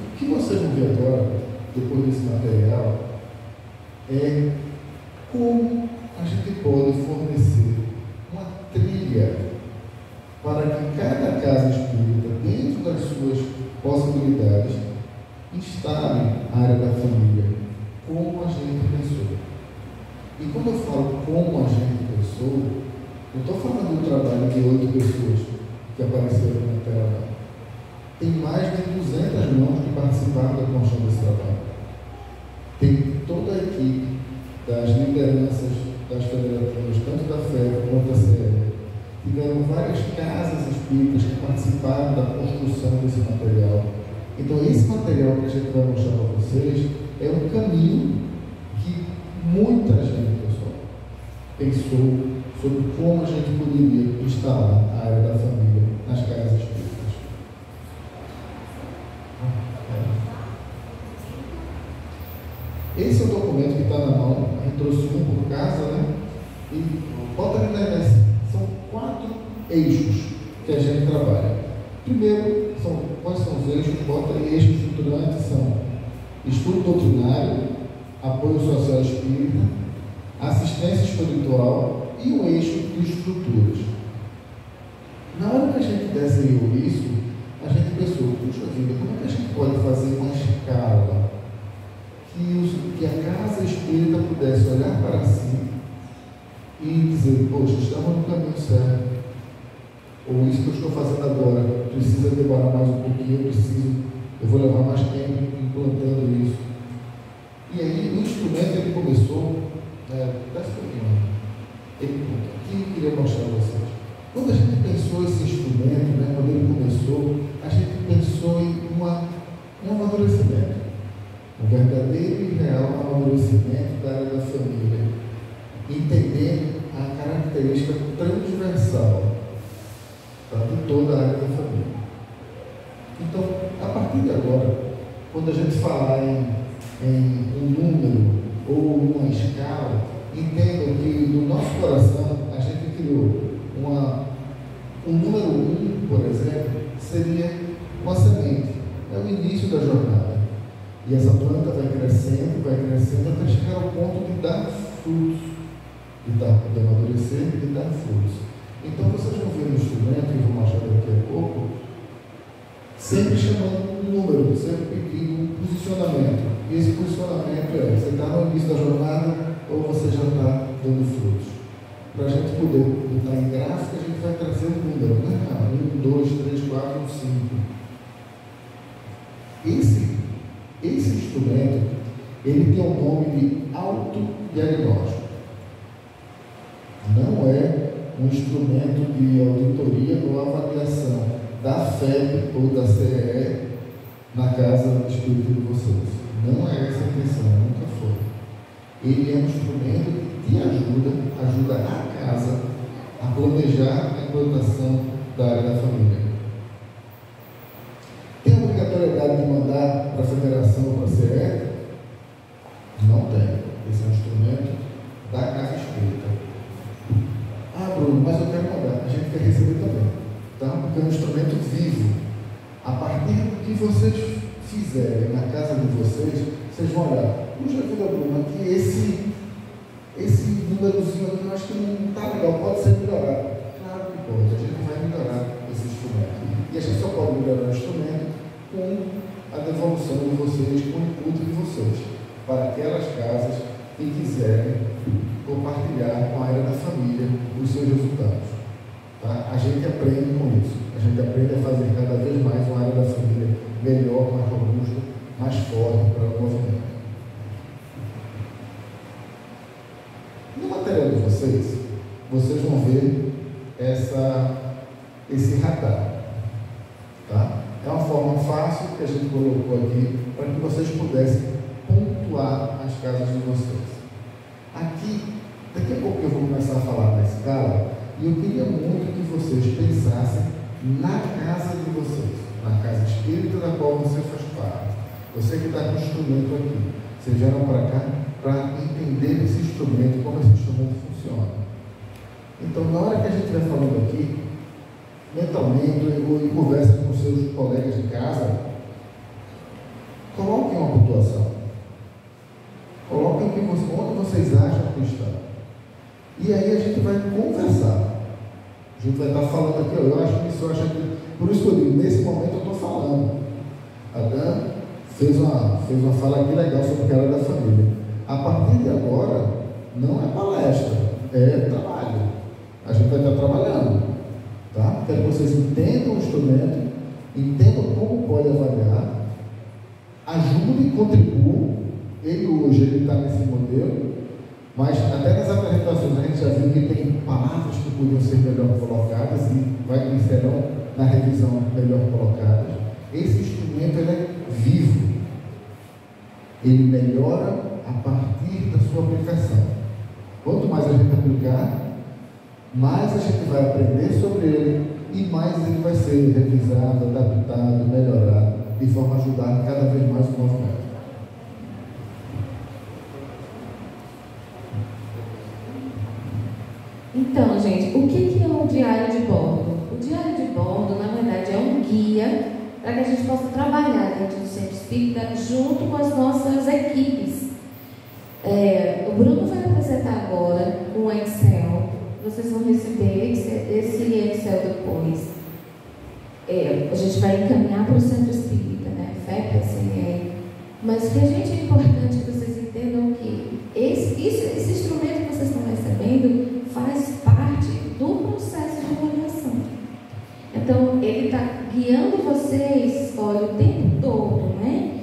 O que vocês vão ver agora, depois desse material, é como a gente pode fornecer uma trilha para que cada casa espírita, dentro das suas possibilidades, instale a área da família como a gente pensou. E quando eu falo como a gente pensou, não estou falando do trabalho de 8 pessoas que apareceram na tela, não. Tem mais de 200 mãos que participaram da construção desse trabalho. Tem toda a equipe das lideranças das federativas, tanto da FEB quanto da CE. Tiveram várias casas espíritas que participaram da construção desse material. Então, esse material que a gente vai mostrar para vocês é um caminho que muita gente, pessoal, pensou sobre como a gente poderia instalar a área da família nas casas espíritas. Esse é o documento que está na mão. A gente trouxe um por casa, né? E bota ali na internet. São 4 eixos que a gente trabalha. Primeiro, quais são os eixos? Bota aí, eixos estruturantes são estudo doutrinário, apoio social espírita, assistência espiritual e o eixo de estruturas. Na hora que a gente desenhou isso, a gente pensou, puxa vida, como é que a gente pode fazer uma escala que a casa espírita pudesse olhar para si e dizer, poxa, estamos no caminho certo. Ou isso que eu estou fazendo agora precisa demorar mais um pouquinho, eu vou levar mais tempo implantando isso. E aí o instrumento ele começou, desce um pouquinho, aqui eu queria mostrar para vocês. Quando a gente pensou esse instrumento, quando ele começou, a gente pensou em um amadurecimento, um verdadeiro e real amadurecimento da área da família, entendendo a característica transversal de toda a área da família. Então, a partir de agora, quando a gente falar em um número ou uma escala, entendam que no nosso coração a gente criou um número 1, por exemplo, seria uma semente, é o início da jornada. E essa planta vai crescendo até chegar ao ponto de dar frutos, de amadurecer e de dar frutos. Então vocês vão ver no instrumento, que eu vou mostrar daqui a pouco, sempre chamando um número, sempre pedindo um posicionamento. E esse posicionamento você está no início da jornada ou você já está dando frutos. Para a gente poder botar em gráfico, a gente vai trazer um número, 1, 2, 3, 4, 5. Esse instrumento, ele tem o nome de autodiagnóstico. Não é um instrumento de auditoria ou avaliação da FEB ou da CE na casa espírita de vocês. Não é essa a intenção, nunca foi. Ele é um instrumento que te ajuda a casa a planejar implantação da área da família. Tem a obrigatoriedade de mandar para a federação ou para a CE? Não tem. Esse é um instrumento da Casa Espírita. Ah, Bruno, mas eu quero mandar. A gente quer receber também. Tá? Porque é um instrumento vivo. A partir do que vocês fizerem na casa de vocês, vocês vão olhar. Puxa vida, Bruno, aqui esse númerozinho aqui eu acho que não está legal, pode ser melhorado. Claro que pode, a gente vai melhorar esse instrumento. E a gente só pode melhorar o instrumento com a devolução de vocês, com o input de vocês, para aquelas casas que quiserem compartilhar com a área da família os seus resultados. Tá? A gente aprende com isso. A gente aprende a fazer cada vez mais uma área da família melhor, mais robusta, mais forte para o movimento. No material de vocês vão ver esse radar. Tá? É uma forma fácil que a gente colocou aqui para que vocês pudessem pontuar as casas de vocês. Aqui, daqui a pouco eu vou começar a falar da escala e eu queria muito que vocês pensassem na casa de vocês, na casa espírita da qual você faz parte. Você que está com o instrumento aqui, vocês vieram para cá para entender esse instrumento, como esse instrumento funciona. Então, na hora que a gente estiver falando aqui, mentalmente, ou em conversa com seus colegas de casa, coloquem uma pontuação. Coloquem onde vocês acham que está. E aí a gente vai conversar. A gente vai estar falando aqui, eu acho que isso, eu acho que... Por isso que eu digo, nesse momento eu estou falando. A Dan fez uma fala aqui legal sobre a área da família. A partir de agora, não é palestra, é trabalho. A gente vai estar trabalhando. Tá? Quero que vocês entendam o instrumento, entendam como pode avaliar, ajudem e contribuam. Ele hoje está nesse modelo, mas até nas apresentações a gente já viu que tem palavras que podiam ser melhor colocadas e serão na revisão melhor colocadas. Esse instrumento ele é vivo. Ele melhora a partir da sua aplicação. Quanto mais a gente aplicar, mais a gente vai aprender sobre ele e mais ele vai ser revisado, adaptado, melhorado, de forma a ajudar cada vez mais o movimento. Então, gente, o que é o diário de bordo? O diário de bordo, na verdade, é um guia para que a gente possa trabalhar dentro do Centro Espírita junto com as nossas equipes. O Bruno vai apresentar agora um Excel. Vocês vão receber esse Excel depois. A gente vai encaminhar para o Centro Espírita, né? FEP, CE. Mas o que a gente é importante que vocês entendam que esse instrumento que vocês estão recebendo faz parte do processo de avaliação. Então, ele está guiando vocês, olha, o tempo todo, né?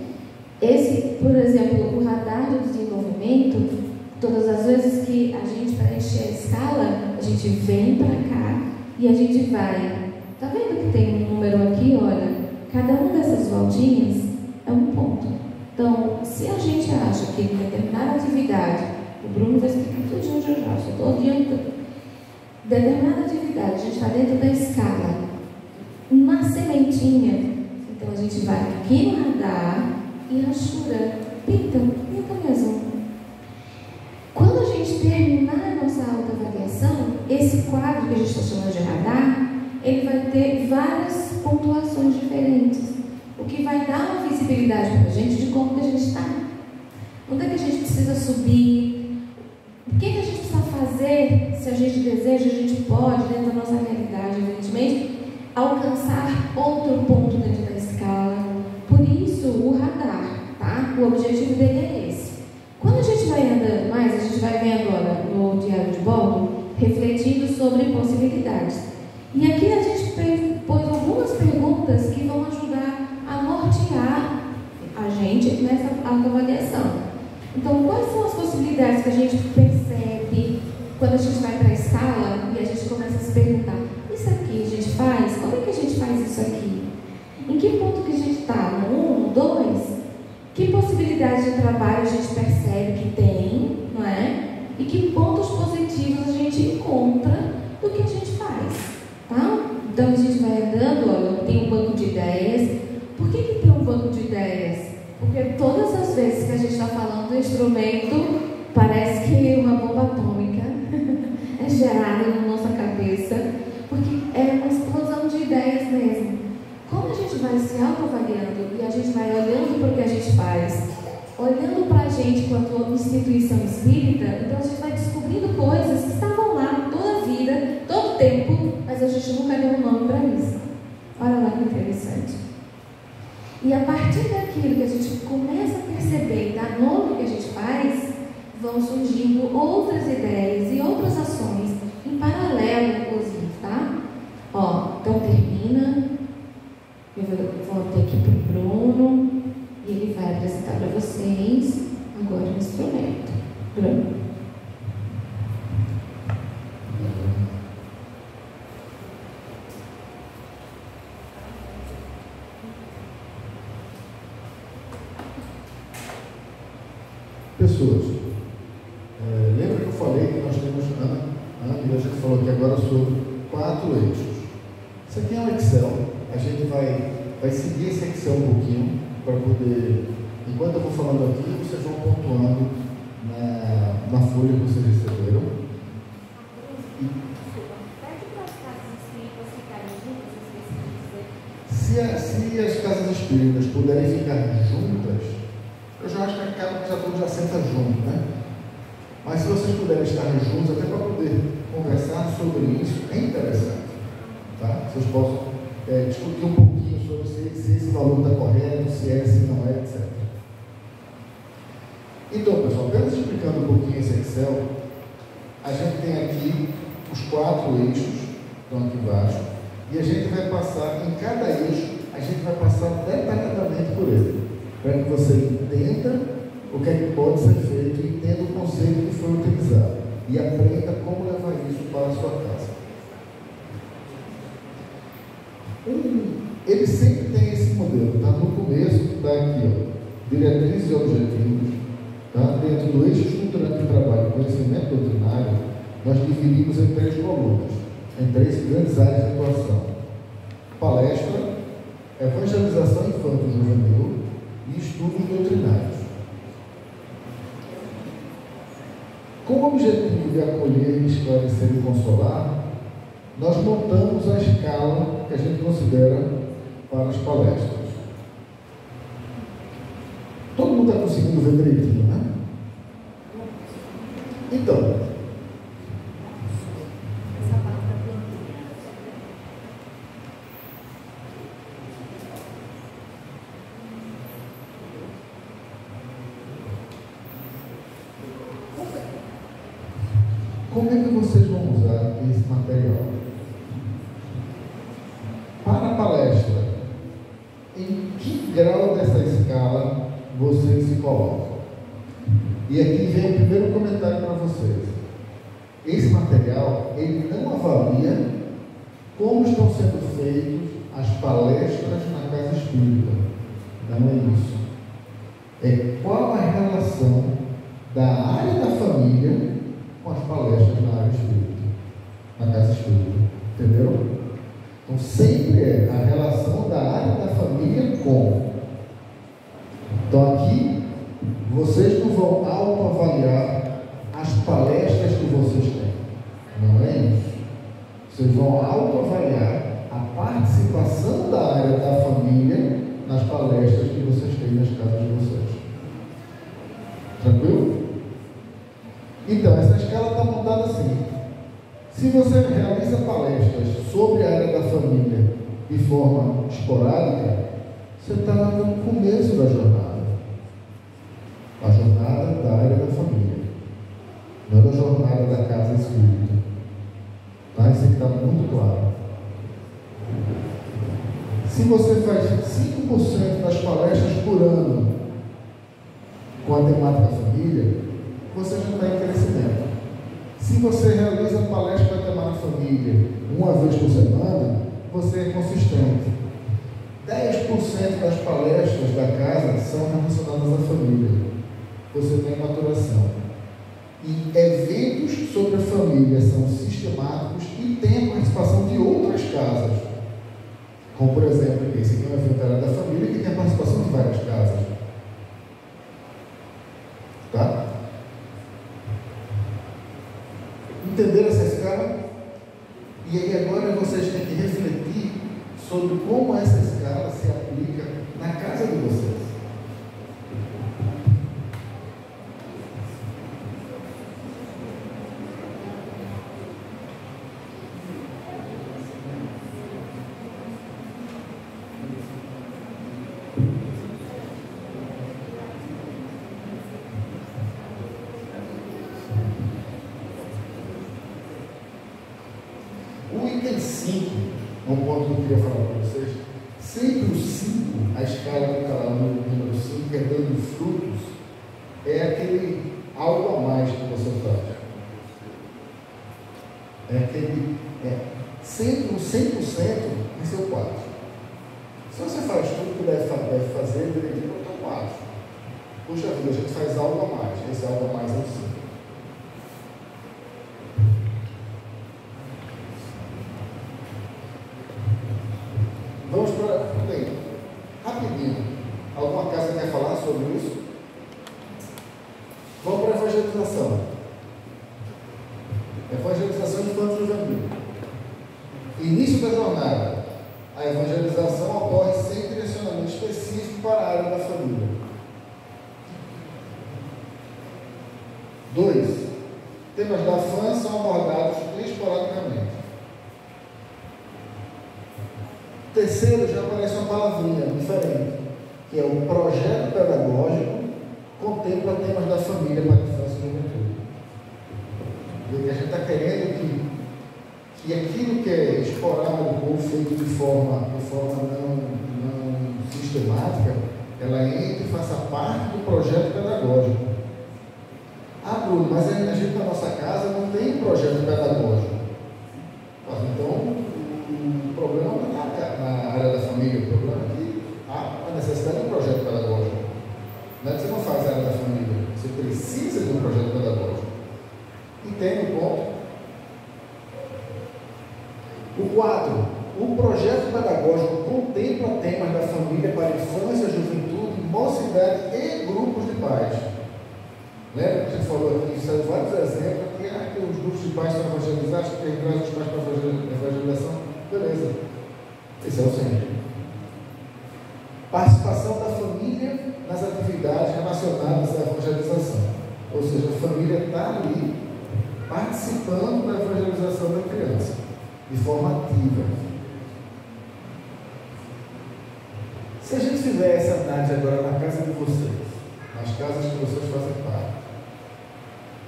Por exemplo, o radar de desenvolvimento, todas as vezes que a gente preenche a escala, a gente vem para cá e a gente vai. Tá vendo que tem um número aqui? Olha, cada uma dessas voltinhas é um ponto. Então, se a gente acha que em determinada atividade, o Bruno vai explicar tudo já, só estou adiantando. Determinada atividade, a gente está dentro da escala, uma sementinha, então a gente vai aqui no radar e rachura, pinta mesmo. Quando a gente terminar a nossa autoavaliação, esse quadro que a gente está chamando de radar, ele vai ter várias pontuações diferentes, o que vai dar uma visibilidade para a gente de como que a gente está. Onde é que a gente precisa subir? O que a gente precisa fazer, se a gente deseja, a gente pode, dentro da nossa realidade, evidentemente, alcançar outro ponto dentro da escala. Por isso, o radar, tá? O objetivo dele é esse. Quando a gente vai andando mais, a gente vai ver agora no diário de bordo, refletindo sobre possibilidades. E aqui a gente pôs algumas perguntas que vão ajudar a nortear a gente nessa autoavaliação. Então, quais são as possibilidades que a gente percebe quando a gente vai para a escala e a gente começa a se perguntar: isso aqui a gente faz? Como é que a gente faz isso aqui? Em que ponto que a gente está? No 1, no 2? Que possibilidades de trabalho a gente percebe que tem, não é? E que pontos positivos a gente encontra do que a gente faz? gente vai andando, olha, tem um banco de ideias. Por que tem um banco de ideias? Porque todas as vezes que a gente está falando do instrumento, parece que uma bomba atômica é gerada na nossa cabeça, porque é uma explosão de ideias mesmo. Como a gente vai se autoavaliando e a gente vai olhando para o que a gente faz, olhando para a gente quanto instituição espírita, então a gente vai descobrindo coisas que estavam lá toda a vida, todo o tempo, mas a gente nunca deu um nome para isso. Olha lá que interessante. E a partir daquilo que a gente começa a perceber e dar nome que a gente faz, vão surgindo outras ideias e outras ações, em paralelo, inclusive, tá? Ó, então termina, eu vou ter aqui para o Bruno, e ele vai apresentar para vocês agora o instrumento. Bruno. Pessoas, lembra que eu falei que nós temos, e a gente falou aqui agora sobre 4 eixos. Isso aqui é um Excel, a gente vai seguir esse Excel um pouquinho, para poder, enquanto eu vou falando aqui, vocês vão pontuando na folha que vocês receberam. Pede para as casas espíritas ficarem juntas, Se as casas espíritas puderem ficar juntas, eu já acho que acaba que já todos já sentam junto, né? Mas se vocês puderem estar juntos, até para poder conversar sobre isso, é interessante, tá? Vocês possam discutir um pouquinho sobre se esse valor está correto, se não é, etc. Então, pessoal, apenas explicando um pouquinho esse Excel, a gente tem aqui os 4 eixos, estão aqui embaixo, e a gente vai passar, em cada eixo, a gente vai passar detalhadamente por ele, para que você entenda o que é que pode ser feito e entenda o conceito que foi utilizado, e aprenda como levar isso para a sua casa. Ele sempre tem esse modelo, tá? No começo está aqui, ó, diretrizes e objetivos, tá? Dentro do eixo estruturante de trabalho e conhecimento doutrinário, nós dividimos em 3 colunas, em 3 grandes áreas de atuação: palestra, evangelização infanto-juvenil e estudos doutrinários. Com o objetivo de acolher, esclarecer e consolar, nós montamos a escala que a gente considera para as palestras. Todo mundo está conseguindo ver direitinho, né? Então, como é que vocês vão usar esse material? Para a palestra, em que grau dessa escala vocês se colocam? E aqui vem o primeiro comentário para vocês. Esse material, ele não avalia como estão sendo feitas as palestras na casa espírita. Não é isso. É qual a relação da área da família com as palestras na área espírita, na casa espírita. Entendeu? Então, sempre é a relação da área da família com. Então, aqui, vocês não vão autoavaliar as palestras que vocês têm. Não é isso. Vocês vão autoavaliar a participação da área da família nas palestras que vocês têm nas casas de vocês. Tranquilo? Então, essa escala está montada assim. Se você realiza palestras sobre a área da família de forma esporádica, você está no começo da jornada. A jornada da área da família. Não é da jornada da casa espírita. Tá? Isso aqui está muito claro. Se você faz 5% das palestras por ano com a temática família, você já está em crescimento. Se você realiza palestra com a temática família uma vez por semana, você é consistente. 10% das palestras da casa são relacionadas à família. Você tem maturação. E eventos sobre a família são sistemáticos e tem a participação de outras casas. Como, por exemplo, esse aqui é um evento da área da família que tem a participação de várias casas. Tá? Entenderam essa escala? E aí agora vocês têm que refletir sobre como essa escala se aplica na casa de vocês. O item 5, um ponto que eu queria falar para vocês, sempre o 5, a escala do canal número 5, que é dando frutos, é aquele algo a mais que você faz. Sempre o 100% em seu 4. Se você faz tudo que deve fazer, deveria botar 4. Puxa vida, a gente faz algo a mais, esse algo a mais é o 5. Vamos para. Bem, rapidinho. Alguma casa quer falar sobre isso? Vamos para a evangelização. Evangelização infanto-juvenil. Início da jornada. A evangelização ocorre sem direcionamento específico para a área da família. 2. Temas da fã são abordados esporadicamente. Terceiro, já aparece uma palavrinha diferente, que é o projeto pedagógico contempla temas da família para a infância e juventude. E a gente está querendo que aquilo que é esporádico ou feito de forma não sistemática, ela entre e faça parte do projeto pedagógico. Ah, Bruno, mas a gente na nossa casa não tem projeto pedagógico. Então, o problema não está na área da família, o problema é que há a necessidade de um projeto pedagógico. Não é que você não faz a área da família, você precisa de um projeto pedagógico. Entende o ponto? O 4. O projeto pedagógico contempla temas da família para infância, juventude, mocidade e grupos de pais. Lembra que a gente falou aqui, são vários exemplos, que os grupos de pais são evangelizados, que tem os pais para evangelização. Beleza. Esse é o centro. Participação da família nas atividades relacionadas à evangelização. Ou seja, a família está ali participando da evangelização da criança, de forma ativa. Se a gente fizer essa análise agora na casa de vocês, nas casas que vocês fazem parte,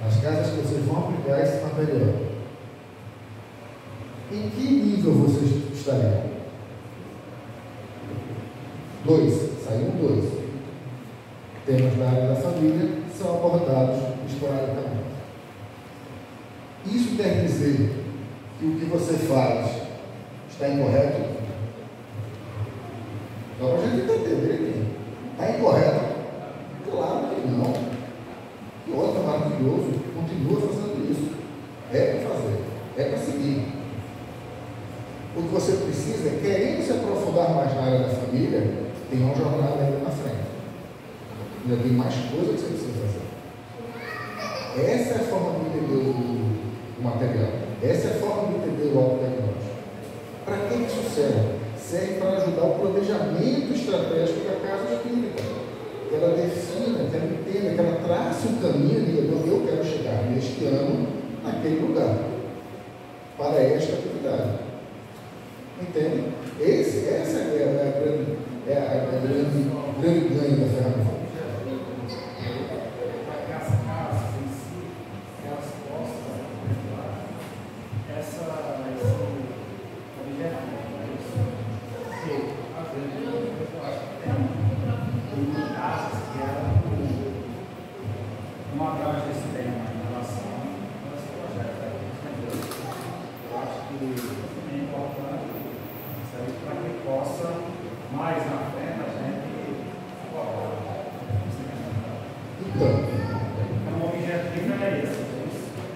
nas casas que vocês vão aplicar esse material, em que nível vocês estariam? 2. Saiu 2. Temas da área da família são abordados esporadicamente. Isso quer dizer que o que você faz está incorreto? Só para a gente entender aqui. Está incorreto? Claro que não. Que outro maravilhoso, continua fazendo isso. É para fazer, é para seguir. O que você precisa é, querendo se aprofundar mais na área da família, tem uma jornada ainda na frente. Ainda tem mais coisa que você precisa fazer. Essa é a forma de entender o material. Essa é a forma de entender o autodiagnóstico. Para que isso serve? Serve para ajudar o planejamento estratégico da casa espírita. Que ela defina, que ela entenda, que ela trace um caminho e diga, eu quero chegar neste ano naquele lugar, para esta atividade. Entende? Essa é a grande ganho da ferramenta.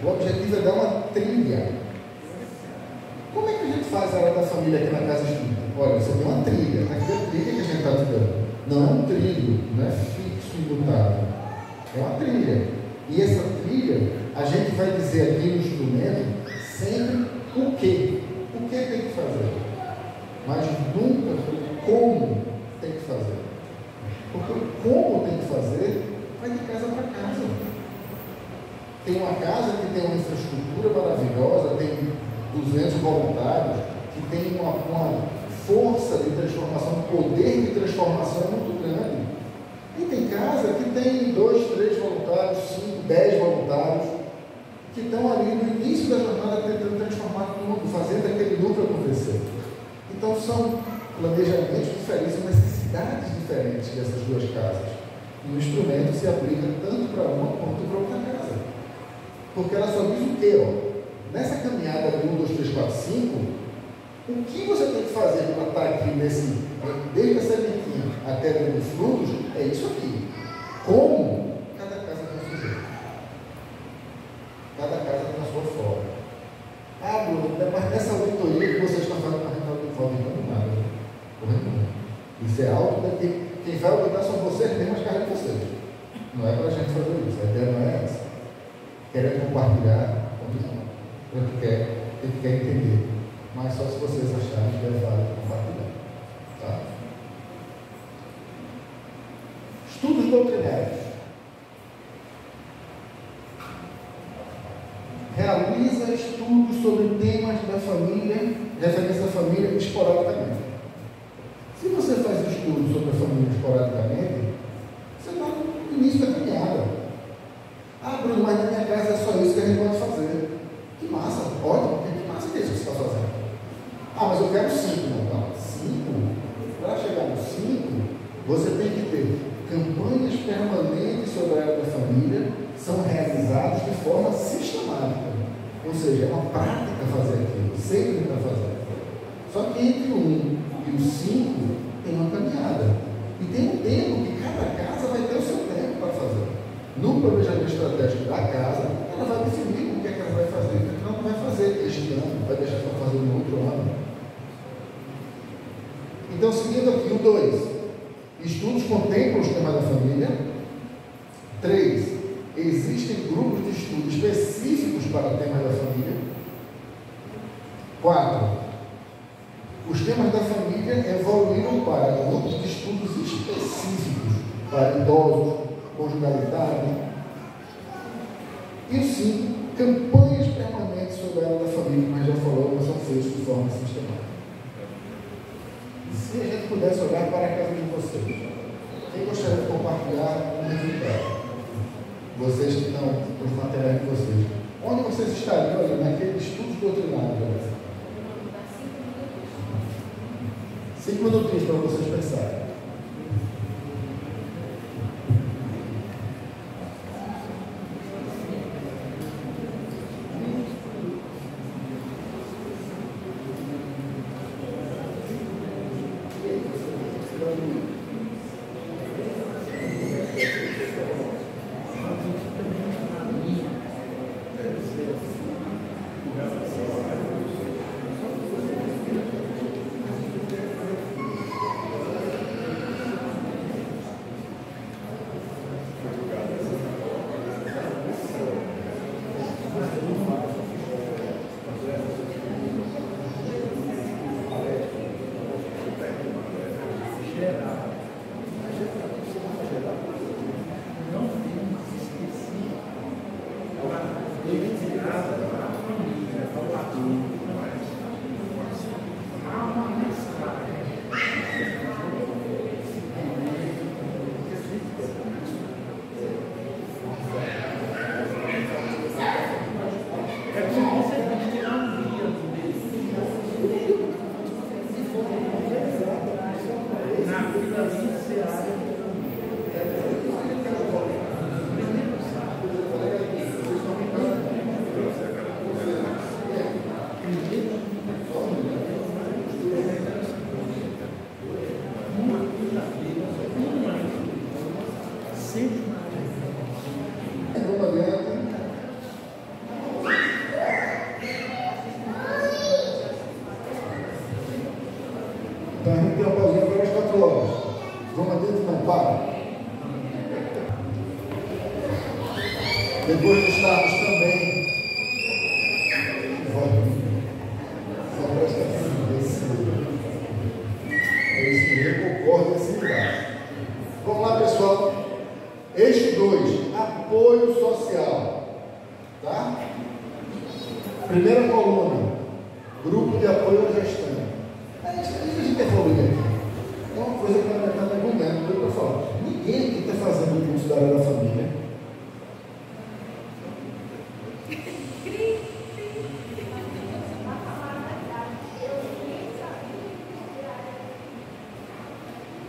O objetivo é dar uma trilha. Como é que a gente faz a área da família aqui na casa espírita? Olha, você tem Não é um trilho, não é fixo e imutável. É uma trilha. E essa trilha, a gente vai dizer aqui no instrumento sempre o quê. O que tem que fazer. Mas nunca como tem que fazer. Porque o como tem que fazer vai de casa para casa. Tem uma casa que tem uma infraestrutura maravilhosa, tem 200 voluntários, que tem uma força de transformação, um poder de transformação muito grande. E tem casa que tem 2, 3 voluntários, 5, 10 voluntários, que estão ali no início da jornada tentando transformar tudo, fazendo aquele núcleo acontecer. Então são planejamentos diferentes, são necessidades diferentes dessas duas casas. E o instrumento se aplica tanto para uma quanto para outra casa. Porque ela só diz o quê? Nessa caminhada de 1, 2, 3, 4, 5, o que você tem que fazer para estar aqui desde a sementinha até os frutos, é isso aqui. Como? Cada casa tem o seu jeito. Cada casa tem a sua forma. Ah, Bruno, mas nessa auditoria que vocês estão fazendo, a gente não está auditando nada. Isso é algo daqui. Quem vai auditar são vocês mesmos, as casas de vocês. Não é para a gente fazer isso. A ideia não é essa. Querem compartilhar, a gente quer entender. Mas só se vocês acharem que é válido compartilhar. Tá? Estudos doutrinários. Realiza estudos sobre temas da família, referência à família esporadicamente. Se você faz estudos sobre a família esporadicamente, você está no início da caminhada. Ah, Bruno, mas na minha casa é só isso que a gente pode fazer. Que massa, ótimo, que massa que é isso que você está fazendo? Ah, mas eu quero 5. Não, 5? Para chegar no 5, você tem que ter campanhas permanentes sobre a área da família, são realizadas de forma sistemática. Ou seja, é uma prática fazer aquilo, sempre está fazendo. Só que entre o 1 e o 5 tem uma caminhada. E tem um tempo que cada casa vai ter o seu tempo para fazer. No planejamento estratégico da casa, ela vai definir o que é que ela vai fazer, o que ela não vai fazer este ano, vai deixar para fazer no outro ano. Então, seguindo aqui, o 2. Estudos contemplam os temas da família. 3. Existem grupos de estudo específicos para temas da família. 4. Os temas da família evoluíram para grupos de estudos específicos para idosos, conjugalidade. E o 5. Campanhas permanentes sobre a área da família, mas já falou, mas são feitas de forma sistemática. Se a gente pudesse olhar para a casa de vocês, quem gostaria de compartilhar um resultado? Vocês que estão nos materiais de vocês. Onde vocês estariam ali naqueles estudos doutrinários? 5 minutinhos para vocês pensarem. Então a gente tem uma pausinha agora às 4 horas. Vamos adiante, não para. Depois de estarmos também, só presta atenção, esse recorde esse lugar. Vamos lá, pessoal. Eixo 2, apoio social. Tá? Primeira coluna, grupo de apoio à gestão. A gente é falando aqui. É uma coisa que está me agoniando, eu falo. Ninguém aqui está fazendo o curso da área da família.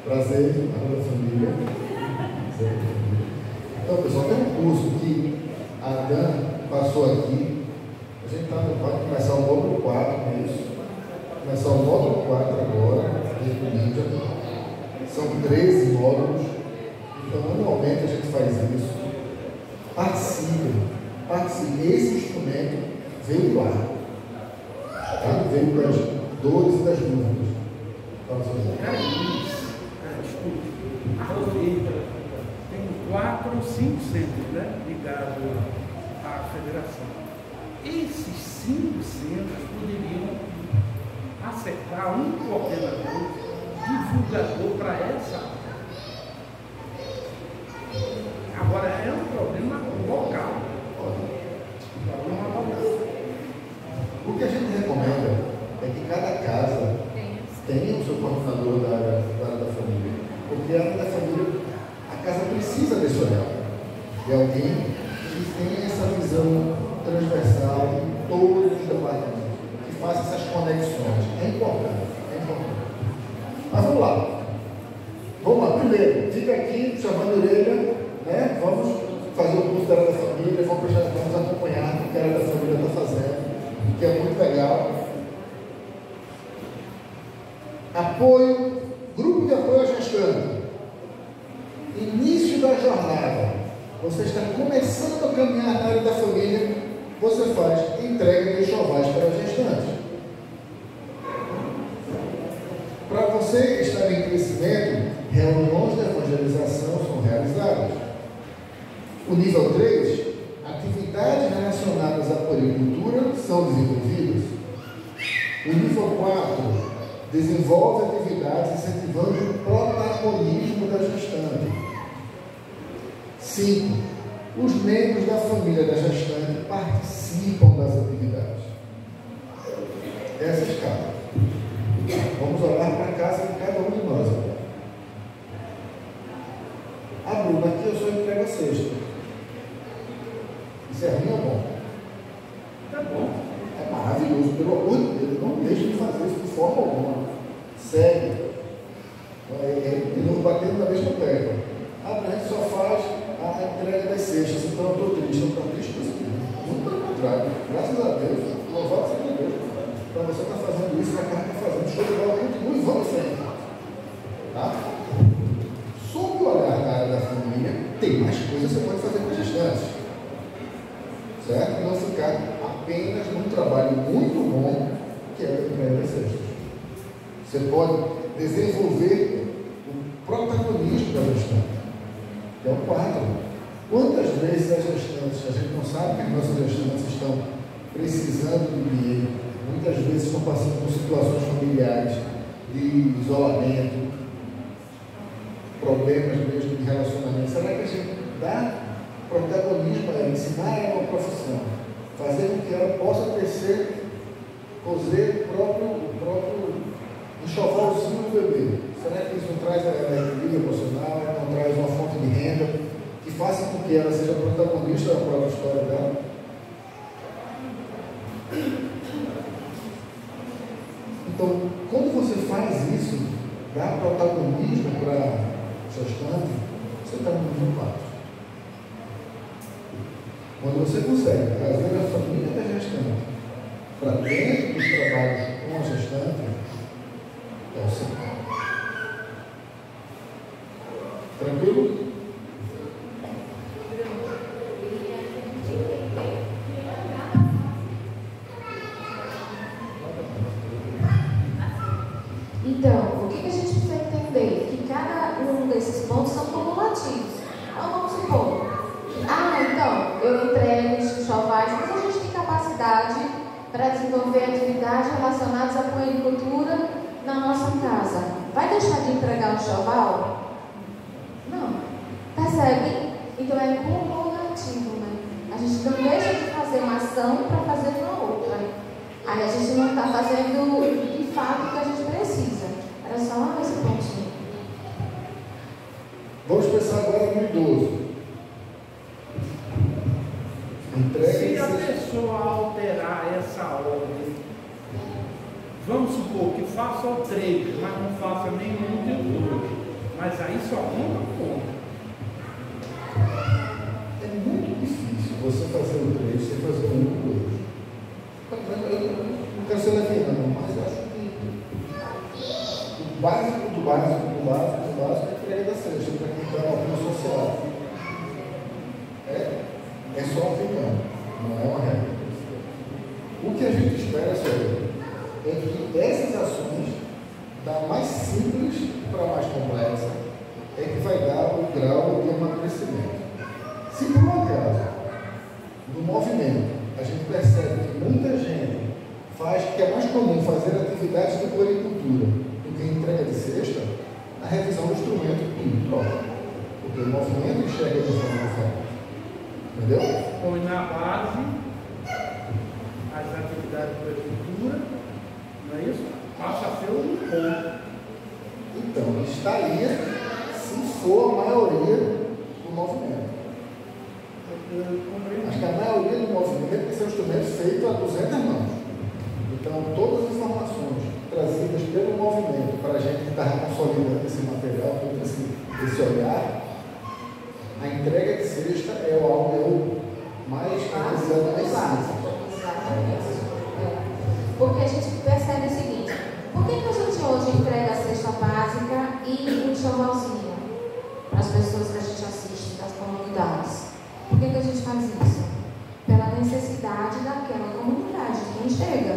Prazer, área da família. Então, pessoal, tem um curso que a Dan passou aqui. A gente vai começar o módulo 4, é isso? Começar o módulo 4 agora, são 13 módulos. Então, anualmente a gente faz isso. Participe. Esse instrumento veio lá. Tá? Veio das dores e das dúvidas. Tem 4 ou 5 centros, né, ligados à federação. Esses 5 centros poderiam acertar um coordenador, divulgador para essa área. Agora é um problema local. O que a gente recomenda é que cada casa tenha o seu coordenador da área da família. Porque a área da família, a casa precisa desse olhar. De alguém que tenha essa visão transversal em todos os departamentos, que faça essas conexões. É importante. Mas vamos lá. Primeiro, fica aqui chamando a orelha, né? Vamos fazer o curso da área da família, vamos acompanhar o que a área da família está fazendo, que é muito legal. Apoio, grupo de apoio à gestante. Início da jornada. Você está começando a caminhar na área da família, você faz entrega de enxovais para a gestante. Para você estar em crescimento, reuniões de evangelização são realizadas. O nível 3, atividades relacionadas à puericultura são desenvolvidas. O nível 4, desenvolve atividades incentivando o protagonismo da gestante. 5. Os membros da família da gestante participam das atividades. Essa escala. Vamos olhar para a casa de cada um de nós agora. A Bruna, aqui eu só entrego a sexta. Isso é ruim ou bom? Tá bom. É maravilhoso, pelo amor de Deus, não deixe de fazer isso de forma alguma. Segue. De novo, batendo na mesma tecla. A gente só faz a entrega das sextas, então eu estou triste, não estou triste com isso. Muito pelo contrário, graças a Deus, louvado seja Deus. Para você estar fazendo isso, a carta está fazendo, show de bola, continue e vamos em frente. Tá? Sob o olhar da área da família, tem mais coisas que você pode fazer com as gestantes. Certo? Não ficar apenas num trabalho muito bom, que é a entrega das sextas. Você pode desenvolver o protagonismo da gestante, que é o 4. Quantas vezes as gestantes, a gente não sabe que as nossas gestantes estão precisando de dinheiro, muitas vezes estão passando por situações familiares de isolamento, problemas mesmo de relacionamento. Será que a gente dá protagonismo a ela, ensinar ela uma profissão, fazer com que ela possa tecer, cozer o próprio enxovalzinho do bebê? Será que isso não traz a equilíbrio emocional, não traz uma fonte de renda que faça com que ela seja protagonista da própria história dela? Então, quando você faz isso, dá protagonismo para a gestante, você está no nível 4. Quando você consegue trazer a família da gestante para dentro dos trabalhos com a gestante, é o 5. Tranquilo? Então, o que a gente precisa entender? Que cada um pontos são cumulativos. Então, vamos supor. Então, eu entrego os enxovais, mas a gente tem capacidade para desenvolver atividades relacionadas à puericultura na nossa casa. Vai deixar de entregar o enxoval? Não. Percebe? Então, é cumulativo, né? A gente não deixa de fazer uma ação para fazer uma outra. Aí a gente não está fazendo de fato o que a gente precisa. Era só esse pontinho. Vamos pensar agora no idoso. Se a pessoa alterar essa ordem, vamos supor que faça o 3, mas não faça nenhum de 2, mas aí só uma conta. É muito difícil você fazer o 3 sem fazer o 1 e o 2. Eu não quero ser leviano, mas eu acho que o básico do básico do básico do básico é a entrega da cesta para quem está na opinião social. É só opinião, não é uma regra. O que a gente espera, senhor, é que essas ações, da mais simples para a mais complexa, é que vai dar o grau de amadurecimento. Se por um acaso, no movimento, a gente percebe que muita gente faz que é mais comum fazer atividades de puericultura do que entrega de cesta, a revisão do instrumento troca. Porque o movimento enxerga de forma diferente. Entendeu? Põe na base as atividades de puericultura, não é isso? Passa a ser um ponto. Então, estaria se for a maioria do movimento. Acho que a maioria do movimento tem que ser um instrumento feito a 200 mãos. Então, todas as informações trazidas pelo movimento para a gente que está consolidando esse material, todo esse olhar, a entrega de cesta é o mais utilizado na ciência. Porque a gente percebe o seguinte: por que a gente hoje entrega a cesta básica e o enxovalzinho para as pessoas que a gente assiste, das comunidades? Por que a gente faz isso? Pela necessidade daquela comunidade, de quem chega.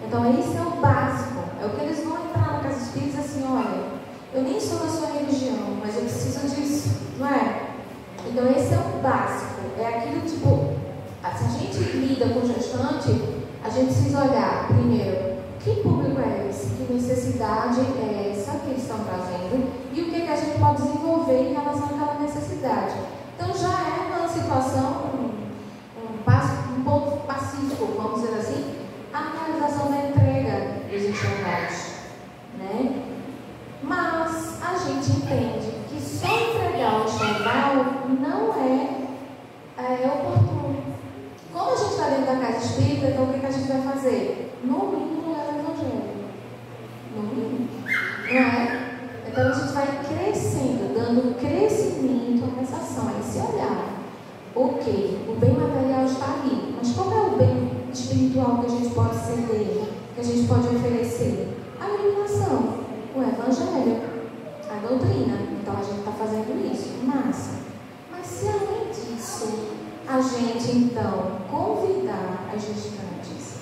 Então, esse é o básico. É o que eles vão entrar na casa espírita e dizer assim: olha, eu nem sou da sua religião, mas eu preciso disso, não é? Então, esse é o básico. É aquilo tipo, se a gente lida com gestante, a gente precisa olhar, primeiro, que público é esse? Que necessidade é essa que eles estão trazendo? E o que a gente pode desenvolver em relação àquela necessidade? Então, já é uma situação, um ponto pacífico, vamos dizer assim, a realização da entrega dos enxovais, né? Mas a gente entende que só entregar o enxoval não é oportuno. Como a gente está dentro da casa espírita, então o que a gente vai fazer? No mínimo, é o evangelho. No mínimo. Não é? Então a gente vai crescendo, dando crescimento a essa ação, a esse olhar. Ok, o bem material está ali, mas qual é o bem espiritual que a gente pode ceder, que a gente pode oferecer? A iluminação, o evangelho, a doutrina. Então a gente está fazendo isso, massa. Mas se além disso, a gente então convidar as gestantes,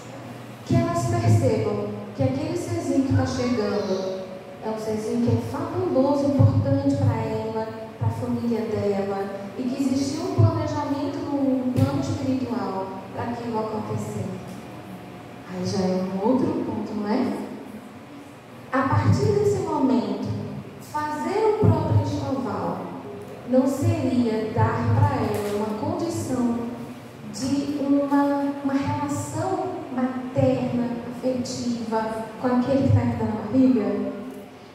que elas percebam que aquele serzinho que está chegando é um serzinho que é fabuloso, importante para ela, para a família dela, e que existiu um planejamento no plano espiritual para aquilo acontecer. Aí já é um outro ponto, não é? A partir desse momento, fazer o próprio enxoval não seria dar para ela uma condição de uma relação materna, afetiva com aquele que está entrando na barriga?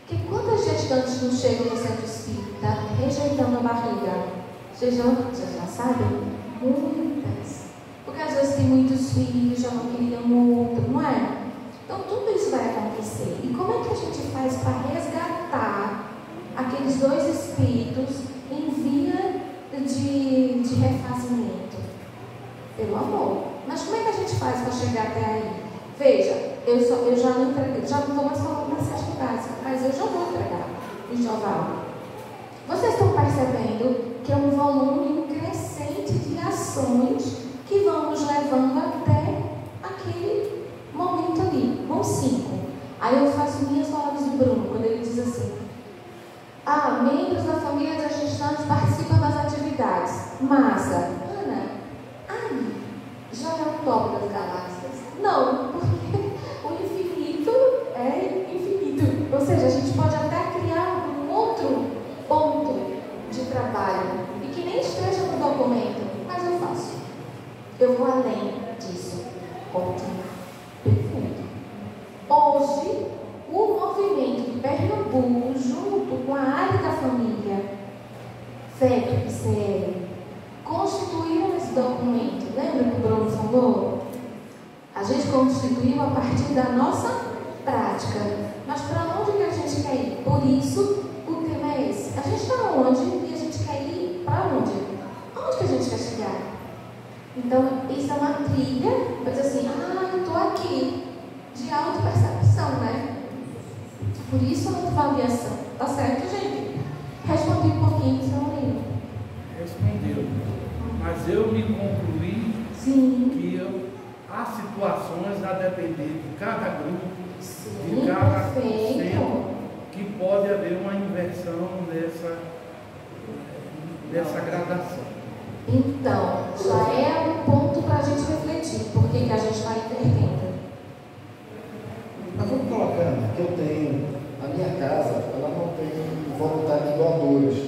Porque quantas gestantes não chegam no centro espírita rejeitando a barriga? Vocês já sabem? Muitas. Porque às vezes tem muitos filhos, já não queriam outro, não é? Então tudo isso vai acontecer. E como é que a gente faz para resgatar aqueles dois espíritos em via de refazimento? Pelo amor. Mas como é que a gente faz para chegar até aí? Veja, eu já não estou mais falando da cesta básica, mas eu já vou entregar o enxoval. Vocês estão percebendo que é um volume crescente de ações que vão nos levando até aquele momento ali. Vão 5. Aí eu faço minhas palavras do Bruno, quando ele diz assim: Membros da família da gestante participam das atividades. Massa. Ana, já é o top das galáxias? Não, porque o infinito é infinito. Ou seja, a gente pode até criar um outro ponto de trabalho e que nem esteja no documento, mas eu faço. Eu vou além disso. Ótimo. Perfeito. Hoje, o movimento de Pernambuco, junto com a área da família, FEP e CL, constituíram esse documento. Lembra que o Bruno falou? A gente constituiu a partir da nossa prática. Mas para onde que a gente quer ir? Por isso, o tema é esse. A gente está onde e a gente quer ir para onde? Aonde que a gente quer chegar? Então, isso é uma trilha para dizer assim, eu estou aqui, de autopercepção, né? Por isso, a autoavaliação. Tá certo, gente? Respondi um pouquinho, seu amigo. Respondeu. Mas eu me concluí que há situações a depender de cada grupo, de cada centro, que pode haver uma inversão dessa gradação. Então, já é um ponto para a gente refletir. Por que a gente está invertendo? Mas vamos colocando que eu tenho, a minha casa, ela não tem voluntários doadores,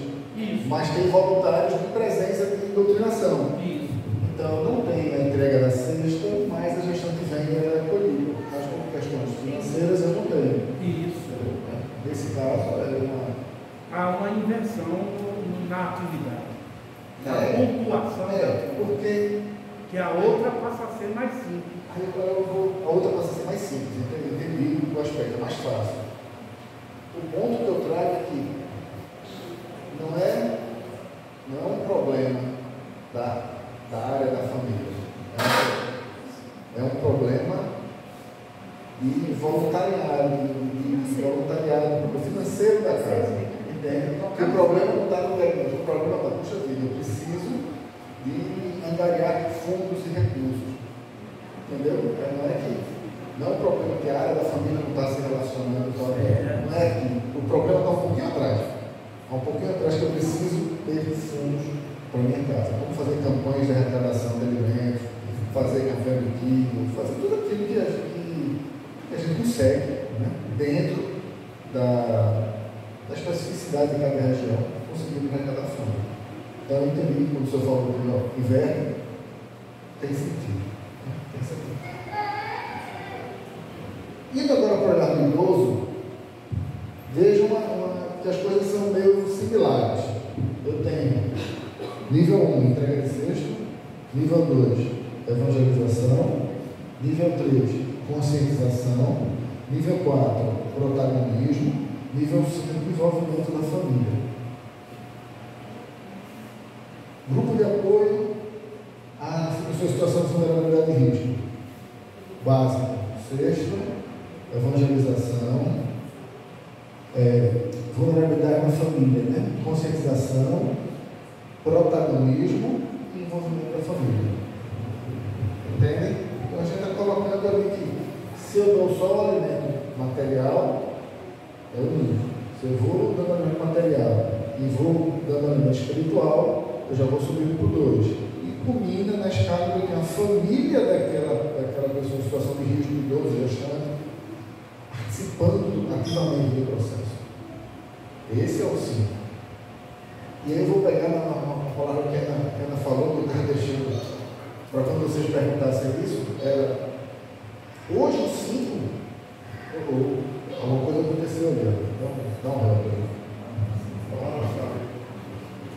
mas tem voluntários de presença de doutrinação. Então, não tem a entrega da cesta, mas a gestante vem e é acolhida. Mas por questões financeiras eu não tenho. Isso. Nesse caso, há uma inversão na atividade. A pontuação porque que a outra passa a ser mais simples. Aí a outra passa a ser mais simples, entendi o aspecto, é mais fácil. O ponto que eu trago aqui não é um problema da área da família. É um problema de voluntariado, financeiro da casa. Entende? Porque o problema não está no diagnóstico, o problema está, puxa vida, eu preciso de angariar fundos e recursos. Entendeu? Não é um problema que a área da família não está se relacionando, não é aqui. O problema está um pouquinho atrás. Há um pouquinho atrás que eu preciso ter fundos para a minha casa. Como fazer campanhas de arrecadação de alimentos, fazer café do quilo, fazer tudo aquilo que a gente consegue, né? Dentro da especificidade de cada região, conseguindo arrecadar fundo. Então eu entendi quando o senhor falou que inverno tem sentido. Indo agora para o olhar do idoso, vejam que as coisas são meio similares. Eu tenho nível 1, entrega de cesto, nível 2, evangelização, nível 3, conscientização, nível 4, protagonismo, nível 5, envolvimento da família. Grupo de apoio à situação de vulnerabilidade e risco. Básico, sexto, evangelização, vulnerabilidade na família, né? Conscientização, protagonismo e envolvimento da família. Entendem? Então a gente está colocando ali que se eu dou só o alimento material, é o nível. Se eu vou dando alimento material e vou dando alimento espiritual, eu já vou subir para o 2. E culmina na escala que eu tenho a família daquela pessoa em situação de risco, idoso, gestante, participando ativamente do processo. Esse é o 5. E aí eu vou pegar uma palavra que a Ana falou, que eu estava deixando para quando vocês perguntassem isso, era hoje o 5, alguma coisa aconteceu ali, dá um relógio ali.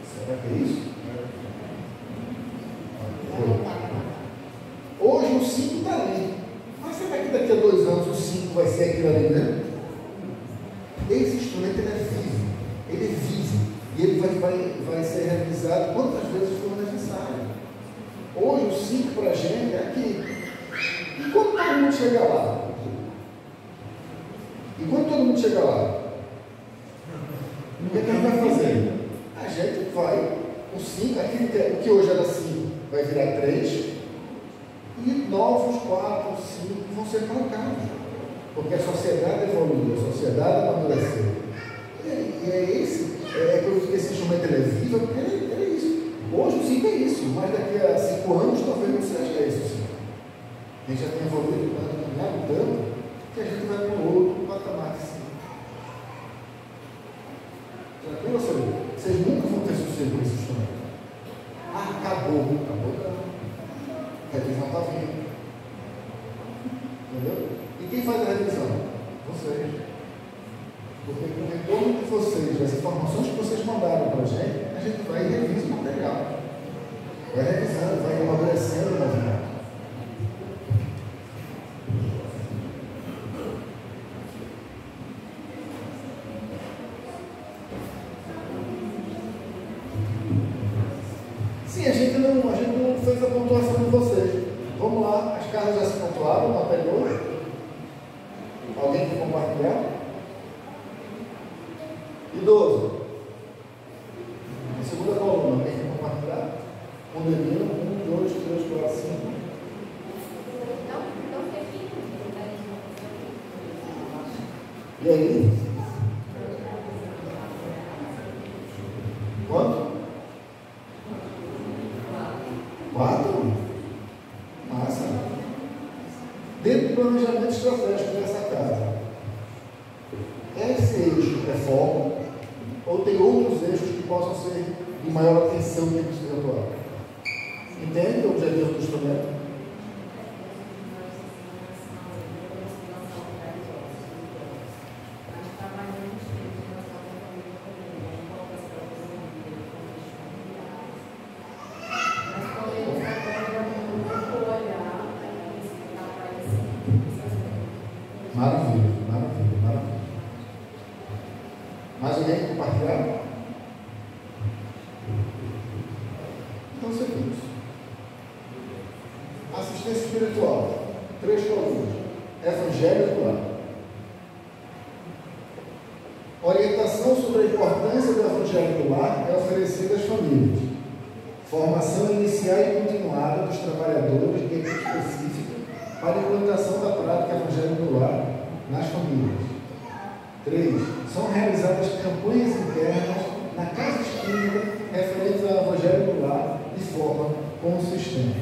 Será que é isso? Hoje o 5 está ali. Mas será que daqui a 2 anos o 5 vai ser aquilo ali, né? Esse instrumento ele é vivo. Ele é vivo. E ele vai ser realizado quantas vezes for necessário. Hoje o 5 para a gente é aqui. E quando todo mundo chegar lá? O que a gente vai fazer? A gente vai, o 5, o que hoje era 5, vai virar 3, e novos 4, 5 vão ser colocados. Porque a sociedade evoluiu, a sociedade amadureceu. E é esse Tranquilo, vocês nunca vão ter sucesso com esse instrumento. Ah, acabou não. A revisão está vindo. Entendeu? E quem faz a revisão? Vocês. Porque com o retorno de vocês, das informações que vocês mandaram para a gente vai e revisa o material. Vai revisando, vai amadurecendo o movimento. Sim, a gente não fez a pontuação de vocês. Vamos lá, as casas já se pontuaram, não pegou? Alguém quer compartilhar? Idoso. Na segunda coluna, alguém quer compartilhar? Um dedinho, 1, 2, 3, 4, 5. E aí? Quanto? 4? Massa. Dentro do planejamento estratégico dessa casa, esse eixo é foco ou tem outros eixos que possam ser de maior atenção que precisa atuar? Entende o objetivo do instrumento? Maravilha. Mais alguém quer compartilhar? Então, seguimos. Assistência espiritual. 3 colunas. Evangelho do lar. Orientação sobre a importância do Evangelho do lar é oferecida às famílias. Formação inicial e continuada dos trabalhadores de equipe específica para a implantação da prática Evangelho do lar nas famílias. 3. São realizadas campanhas internas na casa espírita referentes ao Evangelho do lar de forma consistente.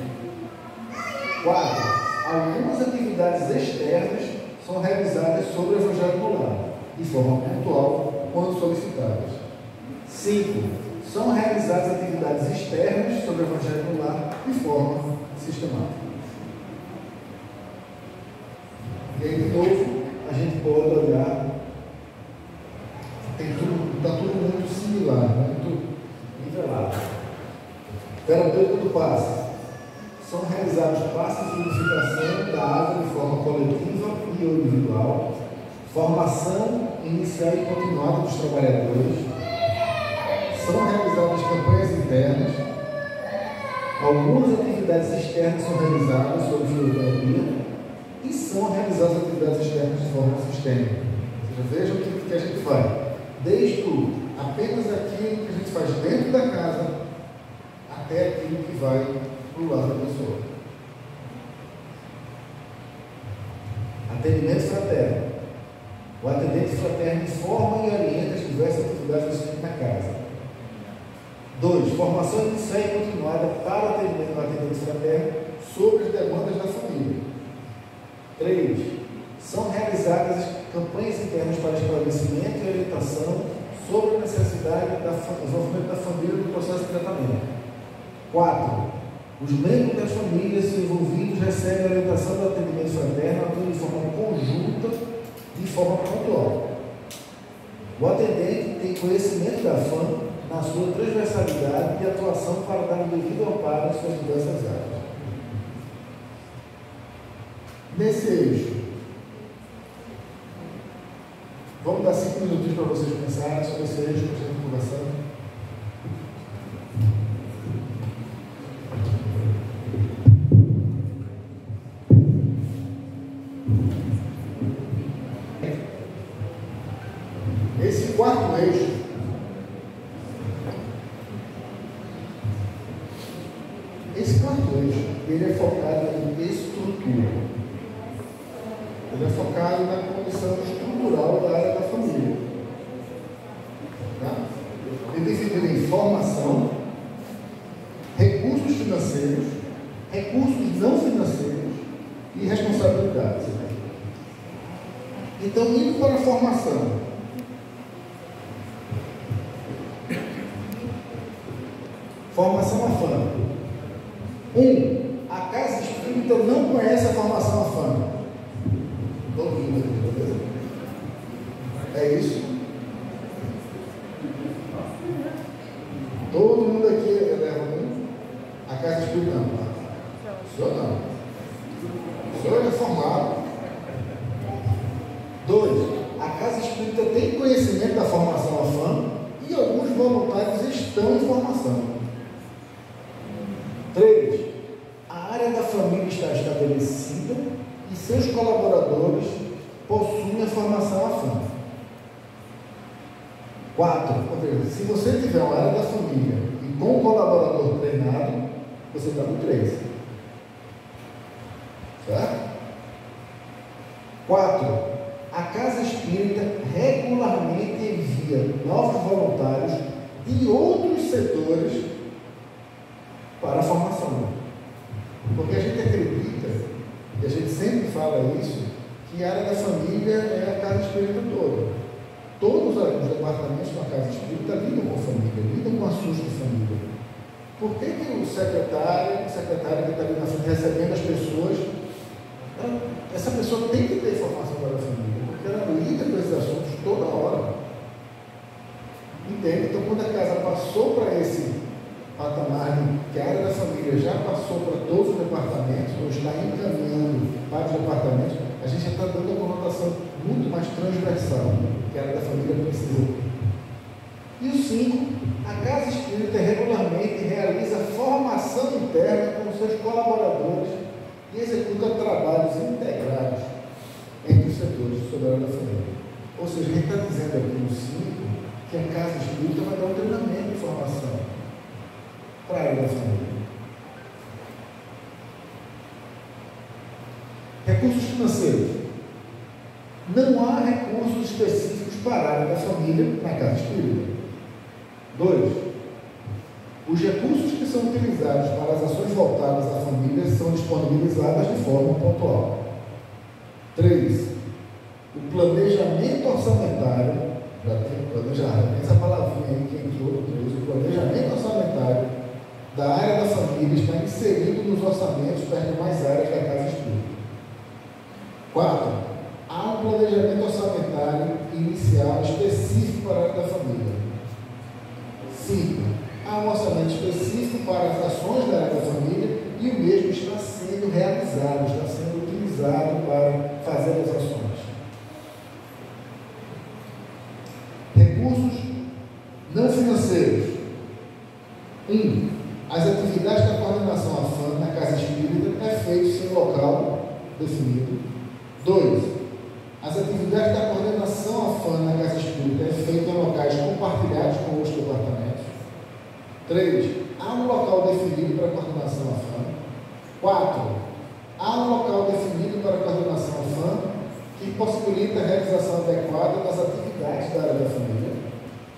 4. Algumas atividades externas são realizadas sobre o Evangelho do lar de forma pontual quando solicitadas. 5. São realizadas atividades externas sobre o Evangelho do lar de forma sistemática. E aí, de novo, a gente pode olhar, está tudo muito similar, muito nivelado. Terapêutica do passe. São realizados passos de unificação da água de forma coletiva e individual, formação inicial e continuada dos trabalhadores, são realizadas campanhas internas, algumas atividades externas são realizadas sobre fisioterapia, e são realizadas atividades externas de forma sistêmica. Ou seja, vejam o que a gente faz. Desde apenas aquilo que a gente faz dentro da casa até aquilo que vai para o lado da pessoa. Atendimento fraterno. O atendente fraterno informa e orienta as diversas atividades existentes na casa. 2. Formação inicial e continuada para o atendimento fraterno sobre as demandas da família. 3. São realizadas campanhas internas para esclarecimento e orientação sobre a necessidade do desenvolvimento da família no processo de tratamento. 4. Os membros das famílias envolvidos recebem a orientação do atendimento fraterno atuando de forma conjunta e de forma pontual. O atendente tem conhecimento da FAM na sua transversalidade e atuação para dar o devido amparo às suas diversas áreas. Nesse eixo, vamos dar 5 minutinhos para vocês pensarem sobre esse eixo que a gente está conversando. Esse quarto eixo ele é focado em estrutura. Ele é focado na condição estrutural da área da família. Tá? Ele é dividido em formação, recursos financeiros, recursos não financeiros e responsabilidades. Então, indo para a formação. Formação AFAM. 1. A casa espírita não conhece a formação AFAM. Todo mundo aqui, beleza? É isso? Todo mundo aqui leva um. A casa espírita não. O senhor não. O senhor é formado. 2. A casa espírita tem conhecimento da formação AFAM e alguns voluntários estão em formação. 3. A área da família está estabelecida e seus colaboradores possuem a formação AFAM. 4. Se você tiver uma área da família e com um colaborador treinado, você está no 3. Certo? 4. A casa espírita regularmente envia novos voluntários de outros setores para a formação. Porque a gente acredita, e a gente sempre fala isso, que a área da família é a casa espírita toda. Todos os departamentos da casa espírita lidam com a família, lidam com assuntos de família. Por que o secretário que está ali na frente recebendo as pessoas, essa pessoa tem que ter formação para a família, porque ela lida com esses assuntos toda hora. Entende? Então, quando a casa passou para esse patamar, que a área da família já passou para todos os departamentos, ou está encaminhando para os departamentos, a gente já está dando uma conotação muito mais transversal que a área da família precisa. E o 5, a casa espírita regularmente realiza formação interna com seus colaboradores e executa trabalhos integrados entre os setores sobre a área da família. Ou seja, a gente está dizendo aqui no 5 que a casa espírita vai dar um treinamento de formação para a área da família. Recursos financeiros. Não há recursos específicos para a área da família na casa espírita. 2. Os recursos que são utilizados para as ações voltadas à família são disponibilizadas de forma pontual. 3. O planejamento orçamentário, já tem essa palavrinha aí que entrou no 3, o planejamento orçamentário da área da família está inserido nos orçamentos das demais áreas da casa espírita. 4. Há um planejamento orçamentário inicial específico para a área da família. 5. Há um orçamento específico para as ações da área da família e o mesmo está sendo realizado, está sendo utilizado para fazer as ações. Recursos não financeiros. 1. As atividades da coordenação AFAM na casa espírita é feito sem local definido. 2. As atividades da coordenação AFAM na casa espírita é feita em locais compartilhados com os departamentos. 3. Há um local definido para a coordenação AFAM. 4. Há um local definido para a coordenação AFAM que possibilita a realização adequada das atividades da área da família.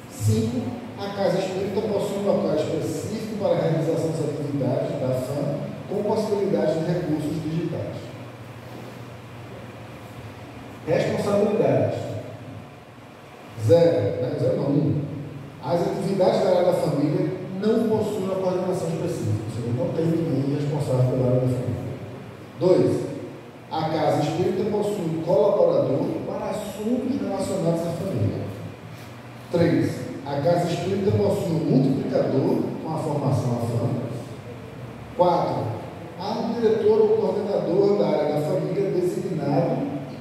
5. A casa espírita possui um local específico para a realização das atividades da AFAM com possibilidade de recursos digitais. Responsabilidades. 1. As atividades da área da família não possuem uma coordenação específica, ou seja, não tem ninguém responsável pela área da família. 2. A casa espírita possui um colaborador para assuntos relacionados à família. 3. A casa espírita possui um multiplicador com a formação AFAM. 4. Há um diretor ou coordenador da área da família designado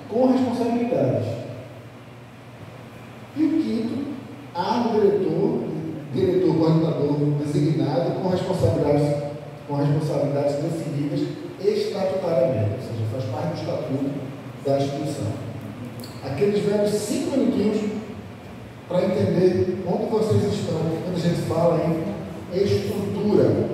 com responsabilidades. E o 5º, há um diretor coordenador designado com responsabilidades definidas estatutariamente, ou seja, faz parte do estatuto da instituição. Aqueles velhos 5 minutinhos para entender onde vocês estão quando a gente fala em estrutura.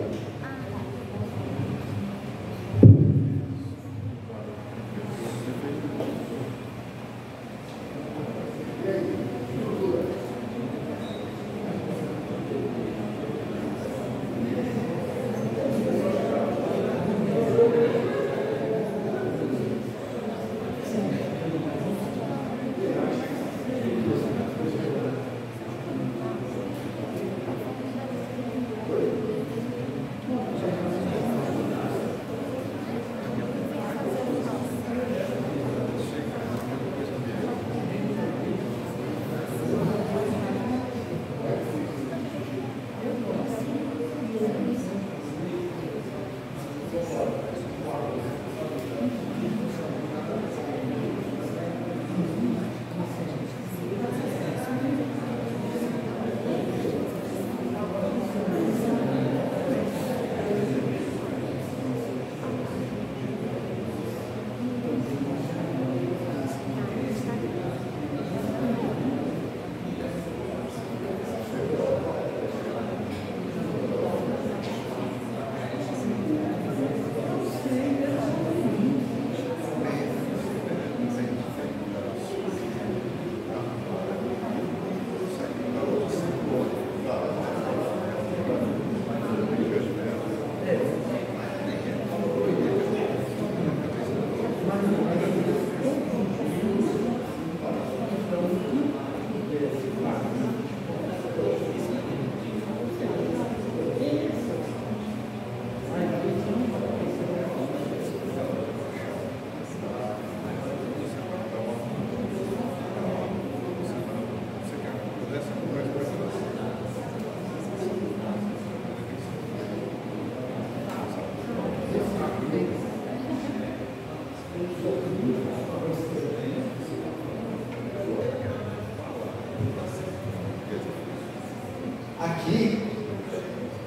Aqui,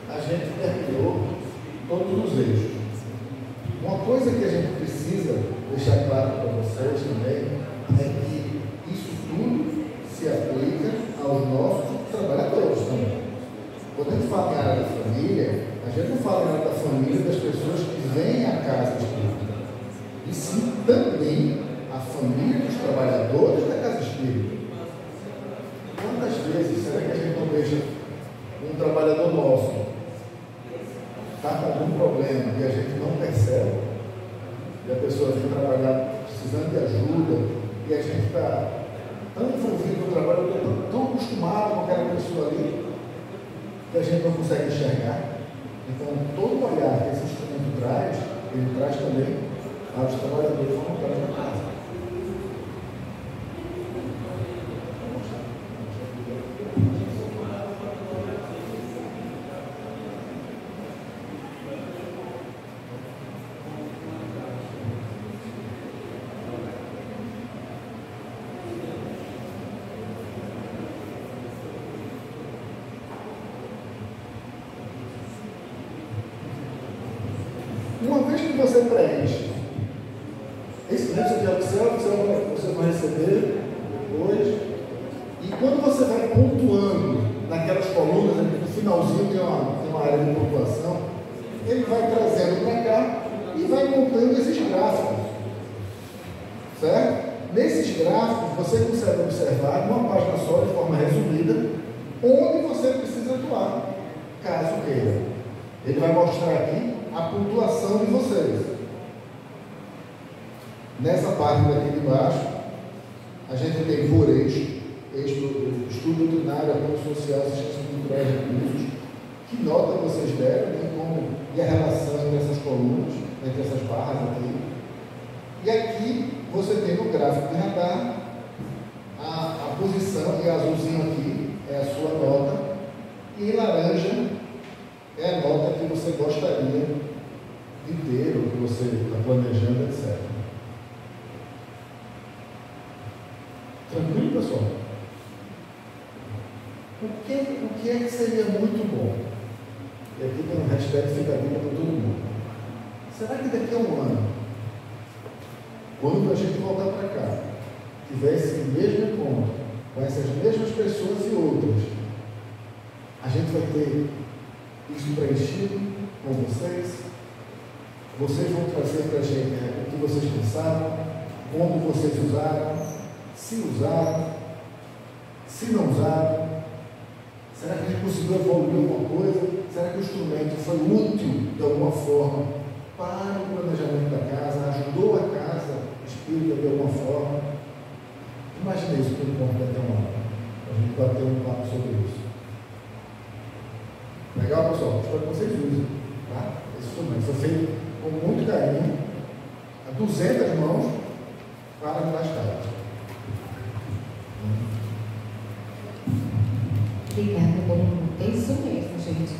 a gente terminou todos os eixos. Uma coisa que a gente precisa deixar claro para vocês também é que isso tudo se aplica aos nossos trabalhadores também. Quando a gente fala em área da família, a gente não fala em área da família das pessoas que vêm à casa espírita, e sim também a família dos trabalhadores da casa espírita. Quantas vezes será que a gente não deixa um trabalhador nosso está com algum problema e a gente não percebe, e a pessoa vem trabalhar precisando de ajuda, e a gente está tão envolvido no trabalho, tão acostumado com aquela pessoa ali, que a gente não consegue enxergar? Então, todo olhar que esse instrumento traz, ele traz também aos trabalhadores voluntários da casa. Uma vez que você preenche esse livro de opção, você vai receber depois, e quando você vai pontuando naquelas colunas, no finalzinho tem uma área de pontuação, ele vai trazendo para cá e vai montando esses gráficos, certo? Nesses gráficos você consegue observar numa página só, de forma resumida, onde você precisa atuar, caso queira. Ele vai mostrar aqui a pontuação de vocês. Nessa parte daqui de baixo, a gente tem por eixo, estudo doutrinário, apoio social, assistência cultural e recursos, que nota vocês deram, né, e a relação entre essas colunas, entre essas barras aqui. E aqui você tem no gráfico de radar a posição, e azulzinho aqui é a sua nota, e em laranja é a nota que você gostaria de ter, ou que você está planejando, etc. Tranquilo, pessoal? O que é que seria muito bom? E aqui tem um hashtag fica vivo para todo mundo. Será que daqui a um ano, quando a gente voltar para cá, tiver esse mesmo encontro, com essas mesmas pessoas e outras, a gente vai ter isso preenchido com vocês? Vocês vão trazer para a gente o que vocês pensaram, como vocês usaram, se usaram, se não usaram. Será que a gente conseguiu evoluir alguma coisa? Será que o instrumento foi útil de alguma forma para o planejamento da casa, ajudou a casa espírita de alguma forma? Imagine isso por enquanto daqui a uma hora, para a gente bater um papo sobre isso. Legal, pessoal? Espero que vocês usem, tá? Esse instrumento foi feito com muito carinho, a 200 mãos, para me lascar. Obrigada, bom. É isso mesmo, gente.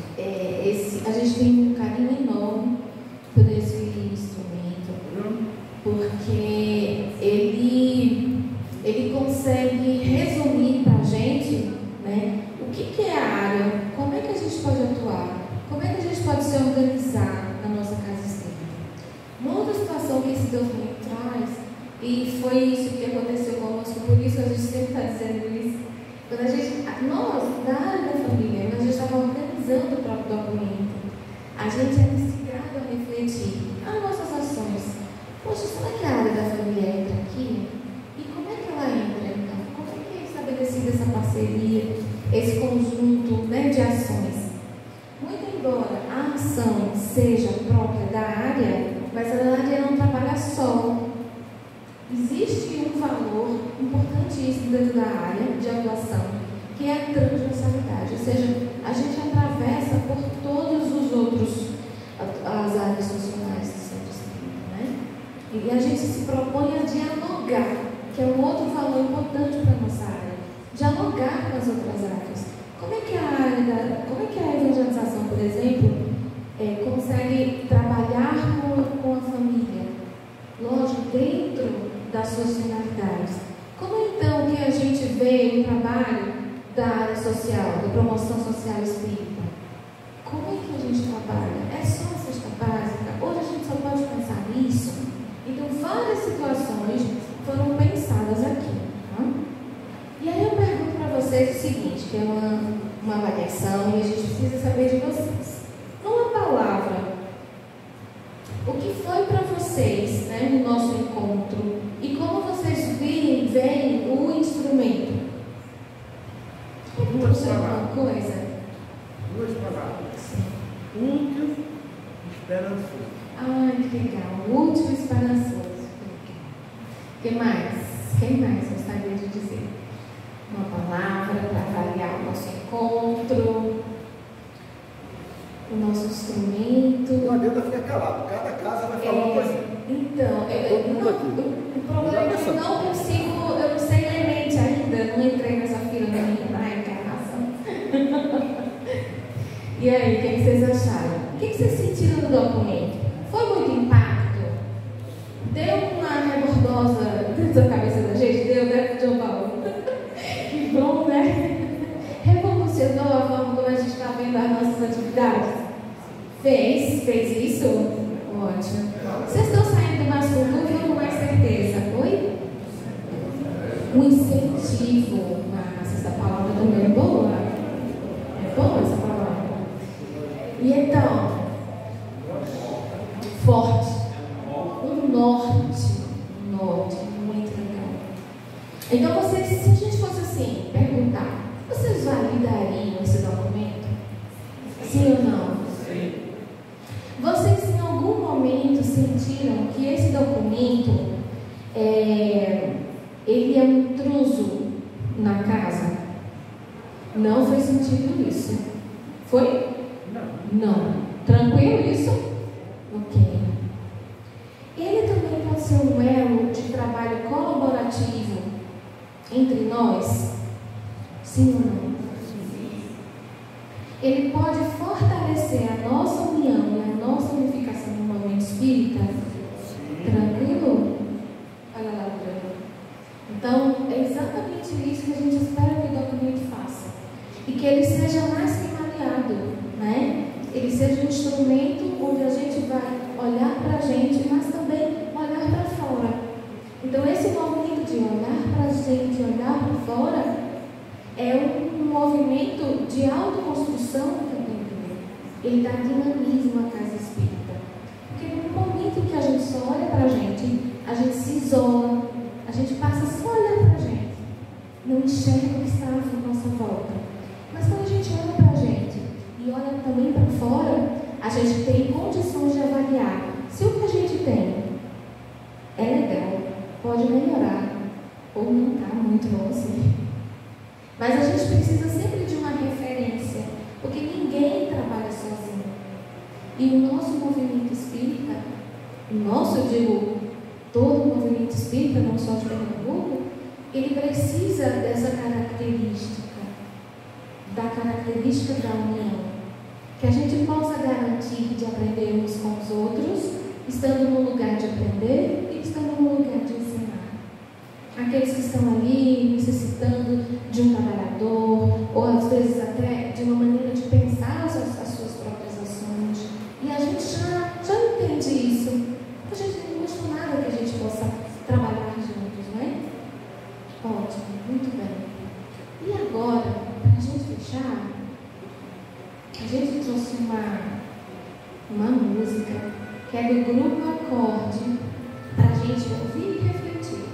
A gente tem um carinho enorme por esse instrumento, porque ele consegue resumir para a gente, né, o que é a área, como é que a gente pode atuar, como é que a gente pode se organizar na nossa casa espírita. Uma outra situação que esse documento traz, e foi isso que aconteceu conosco, por isso a gente sempre está dizendo isso, quando nós, da área da família, a gente estava organizando o próprio documento, a gente é instigado a refletir as nossas ações. Poxa, será que a área da família entra aqui? E como é que ela entra, então? Como é que é estabelecida essa parceria, esse conjunto, né, de ações? Muito embora a ação seja própria da área, mas a área não trabalha só. Existe um valor importantíssimo dentro da área de atuação, que é a transversalidade, ou seja, a gente atravessa por todos os outros, as áreas funcionais do centro espírita, né? E a gente se propõe a dialogar, que é um outro valor importante para a nossa área, dialogar com as outras áreas. Como é que a evangelização, por exemplo, consegue trabalhar com a família? Lógico, dentro das suas finalidades. Como então que a gente vê o trabalho da área social social, da promoção social espírita. Como é que a gente trabalha? É só a cesta básica? Hoje a gente só pode pensar nisso? Então, várias situações foram pensadas aqui. Tá? E aí eu pergunto para vocês o seguinte, que é uma avaliação e a gente precisa saber de vocês. Numa palavra, o que foi para vocês, né, no nosso encontro e como vocês veem o instrumento? Duas Trouxe alguma palavras. coisa? Duas palavras. Sim. Útil, esperançoso. Ai, que legal. Útil e esperançoso. Que mais? Quem mais gostaria de dizer? Uma palavra para avaliar o nosso encontro, o nosso instrumento. Não adianta ficar calado, cada casa vai falar uma coisa. Então, Todo mundo aqui. o problema é que eu não consigo, eu não sei ler mente ainda, não entrei nessa fila da encarnação. E aí, o que vocês acharam? O que vocês sentiram no documento? Foi muito impacto? Deu uma rebordosa dentro da cabeça da gente? Deu, né, João Paulo? Que bom, né? Revolucionou a forma como a gente está vendo as nossas atividades? Fez isso? Ótimo. Vocês estão saindo mais com dúvida ou com mais certeza? Oi? Um incentivo. Mas essa palavra também é boa. É boa essa palavra. E então, forte. Um norte, muito legal. Então, vocês, se a gente fosse assim, perguntar, vocês validariam esse documento? Sim ou não? Sim. Vocês em algum momento sentiram que esse documento ele é um intruso na casa? Não foi sentido isso? Foi? Não. Tranquilo isso? Ok. Ele também pode ser um elo de trabalho colaborativo entre nós? Sim ou não? Ele pode fortalecer a nossa união e a nossa unificação no movimento espírita? Tranquilo? Olha lá, Bruno. Então, é exatamente isso que a gente espera que o documento faça. E que ele seja mais que um aliado, né? Ele seja um instrumento onde a gente vai olhar para a gente, mas também olhar para fora. Então, esse movimento de olhar para a gente, olhar para fora, é um movimento de autoconstrução também. Ele dá dinamismo à casa espírita. Porque no momento em que a gente só olha para a gente se isola, a gente passa só a olhar para a gente, não enxerga o que está à nossa volta. Mas quando a gente olha para a gente e olha também para fora, a gente tem condições de avaliar se o que a gente tem é legal, pode melhorar, ou não está muito bom assim. Mas a gente precisa sempre de uma referência, porque ninguém trabalha sozinho. E o nosso movimento espírita, eu digo, todo o movimento espírita, não só de Pernambuco, ele precisa dessa característica, da característica da união. Que a gente possa garantir de aprender uns com os outros, estando no lugar de aprender e estando no lugar de ensinar. Aqueles que estão ali necessitando de um trabalhador, ou às vezes até de uma maneira de pensar as suas próprias ações. E a gente já entende isso. A gente não custa nada que a gente possa trabalhar juntos, não é? Ótimo, muito bem. E agora, para a gente fechar, a gente trouxe uma música que é do grupo Acorde, para a gente ouvir e refletir.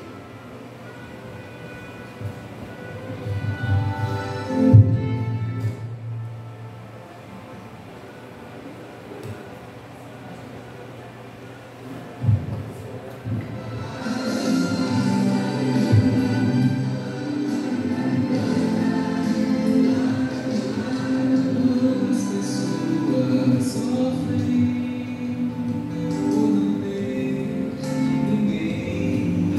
Sofre por não ter ninguém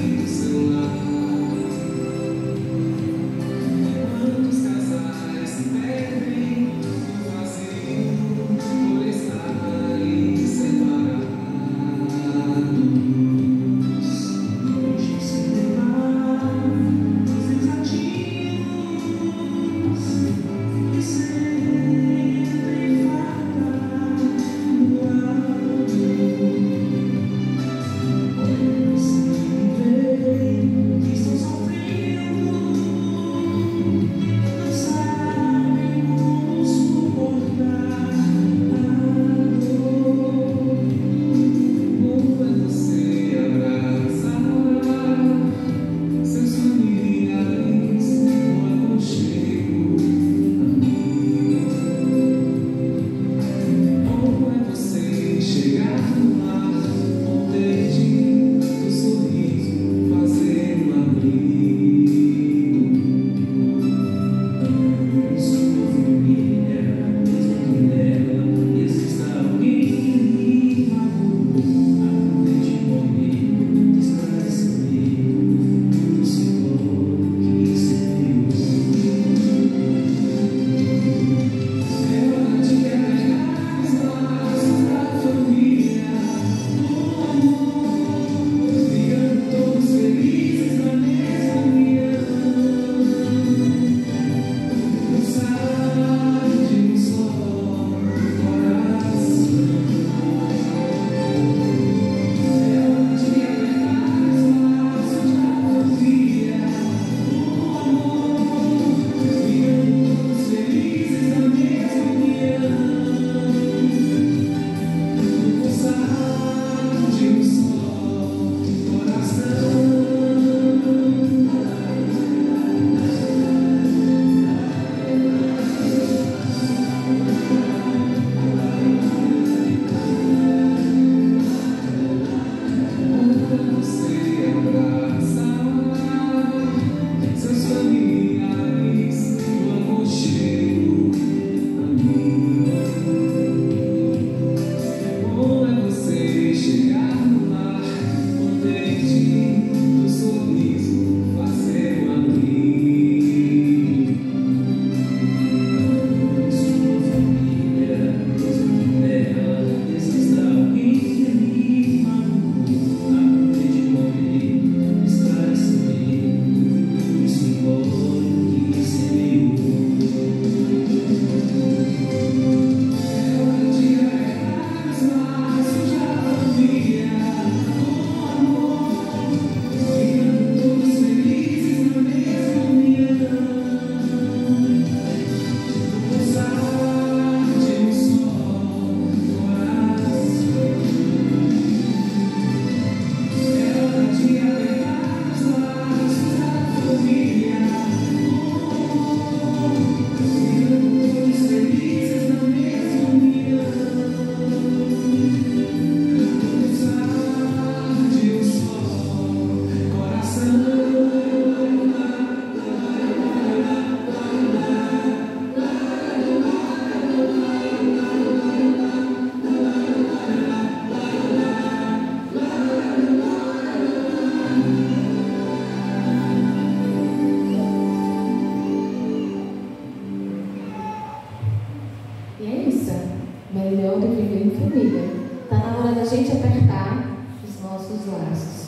melhor do que viver em família. Está na hora da gente apertar os nossos laços.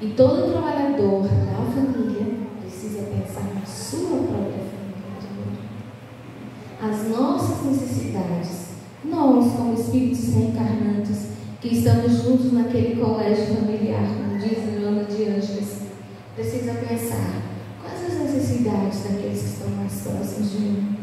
E todo trabalhador da família precisa pensar na sua própria família. As nossas necessidades, nós como espíritos reencarnantes, que estamos juntos naquele colégio familiar, como diz Joana de Ângeles, precisa pensar quais as necessidades daqueles que estão mais próximos de mim.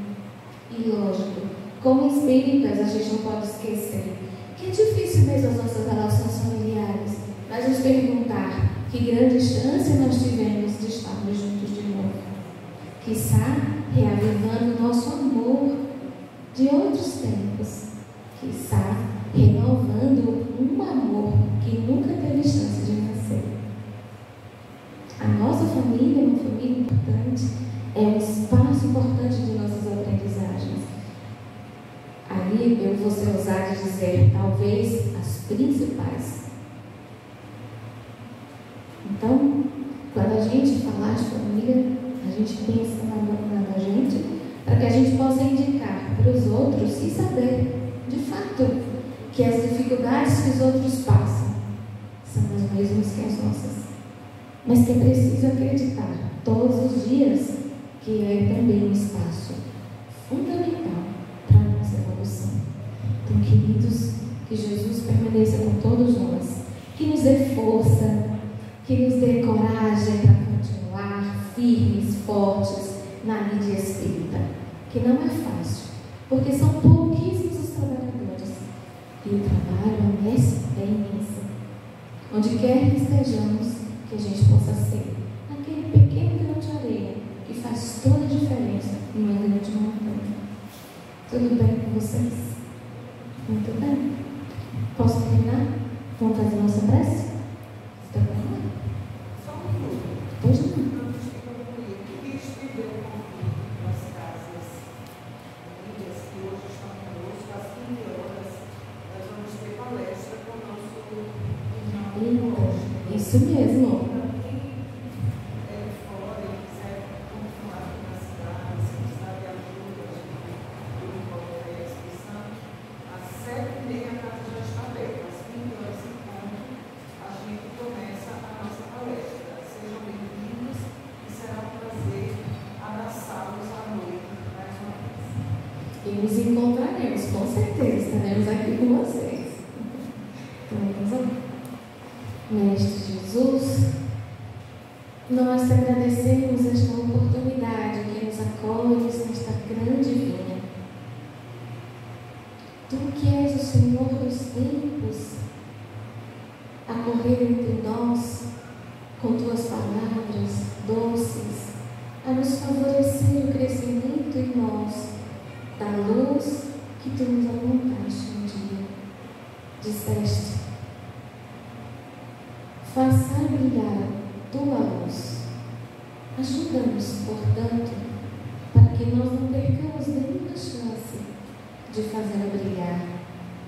E lógico, como espíritas, a gente não pode esquecer que é difícil mesmo as nossas relações familiares, mas nos perguntar que grande chance nós tivemos de estarmos juntos de novo. Quiçá reavivando o nosso amor de outros tempos. Quiçá renovando um amor que nunca teve chance de nascer. A nossa família é uma família importante, é um espaço importante de nossas aprendizagens. Ali eu vou ser ousada de dizer, talvez, as principais. Então, quando a gente falar de família, a gente pensa na gente, para que a gente possa indicar para os outros e saber, de fato, que as dificuldades que os outros passam são as mesmas que as nossas. Mas que é preciso acreditar todos os dias que é também um espaço fundamental para a nossa evolução. Então, queridos, que Jesus permaneça com todos nós, que nos dê força, que nos dê coragem para continuar firmes, fortes na mídia espírita, que não é fácil, porque são pouquíssimos os trabalhadores e o trabalho é imenso. Onde quer que estejamos, que a gente possa ser aquele pequeno grão de areia que faz toda a diferença numa grande montanha. Tudo bem com vocês? Muito bem. Posso terminar? Vamos fazer nossa prece? Está bem? Só um minuto. Pois não. Antes de concluir, o que escreveu convite nas casas amigas que hoje estão conosco, às 15 horas, nós vamos ter palestra com o nosso irmão hoje. Isso mesmo. Para quem é de fora e quiser continuar aqui na cidade, se precisar de ajuda, de qualquer inscrição, às 7h30 a casa já está aberta, às 20 horas em ponto, a gente começa a nossa palestra. Sejam bem-vindos e será um prazer abraçá-los à noite mais uma vez. E nos encontraremos, com certeza, estaremos aqui com vocês. Então, vamos lá. Mestre Jesus, nós te agradecemos esta oportunidade que nos acolhes nesta grande vinha. Tu que és o Senhor dos tempos, a correr entre nós, com tuas palavras doces, a nos favorecer o crescimento em nós, da luz que tu nos apontaste um dia. Disseste: faça brilhar tua luz. Ajuda-nos, portanto, para que nós não percamos nenhuma chance de fazê-la brilhar,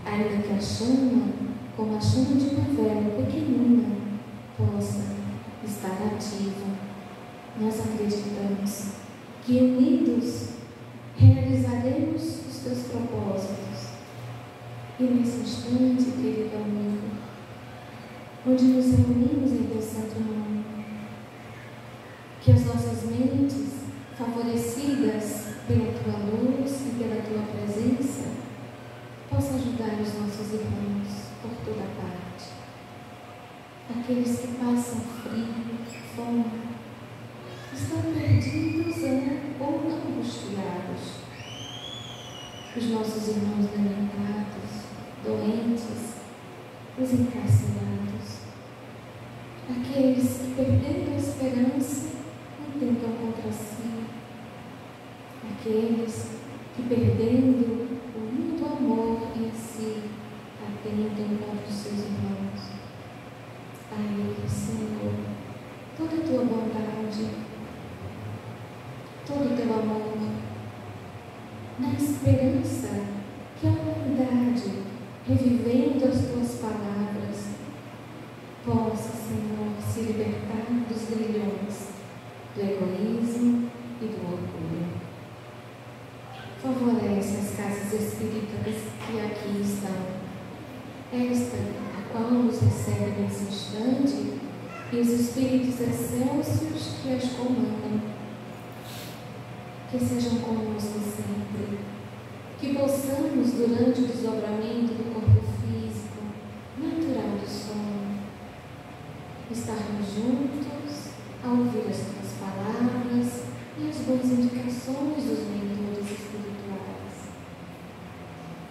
ainda que a chama, como a chama de uma vela pequenina, possa estar ativa. Nós acreditamos que unidos realizaremos os teus propósitos. E nesse instante, querido amigo, onde nos reunimos em teu santo nome, que as nossas mentes, favorecidas pela tua luz e pela tua presença, possam ajudar os nossos irmãos por toda parte. Aqueles que passam frio, fome, estão perdidos ou angustiados. Os nossos irmãos lamentados, doentes, os encarcerados, aqueles que perdendo a esperança intentam contra si, aqueles que perdendo o mundo amor em si atentam contra os seus irmãos. A eles, Senhor, toda a tua bondade, todo o teu amor, na esperança que a humanidade, revivendo as tuas palavras, possa, Senhor, se libertar dos grilhões do egoísmo e do orgulho. Favorece as casas espíritas que aqui estão. Esta, a qual nos recebe nesse instante, e os espíritos excélsios que as comandam. Que sejam conosco sempre. Que possamos, durante o desdobramento do corpo físico, natural do sono, estarmos juntos a ouvir as tuas palavras e as boas indicações dos mentores espirituais.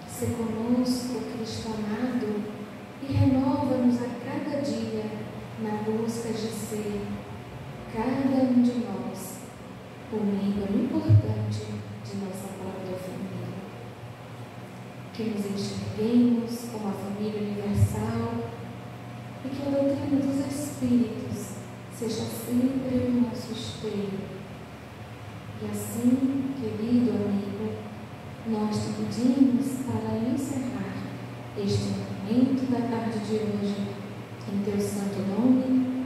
Ser conosco, Cristo amado, e renova-nos a cada dia na busca de ser, cada um de nós, o membro importante de nossa própria família. Que nos enxerguemos como a família universal e que a doutrina dos Espíritos seja sempre o nosso espelho. E assim, querido amigo, nós te pedimos para encerrar este momento da tarde de hoje em teu santo nome,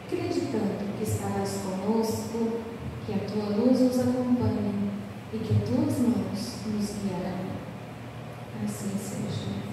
acreditando que estarás conosco, que a tua luz nos acompanhe e que tuas mãos nos guiarão. Assim seja.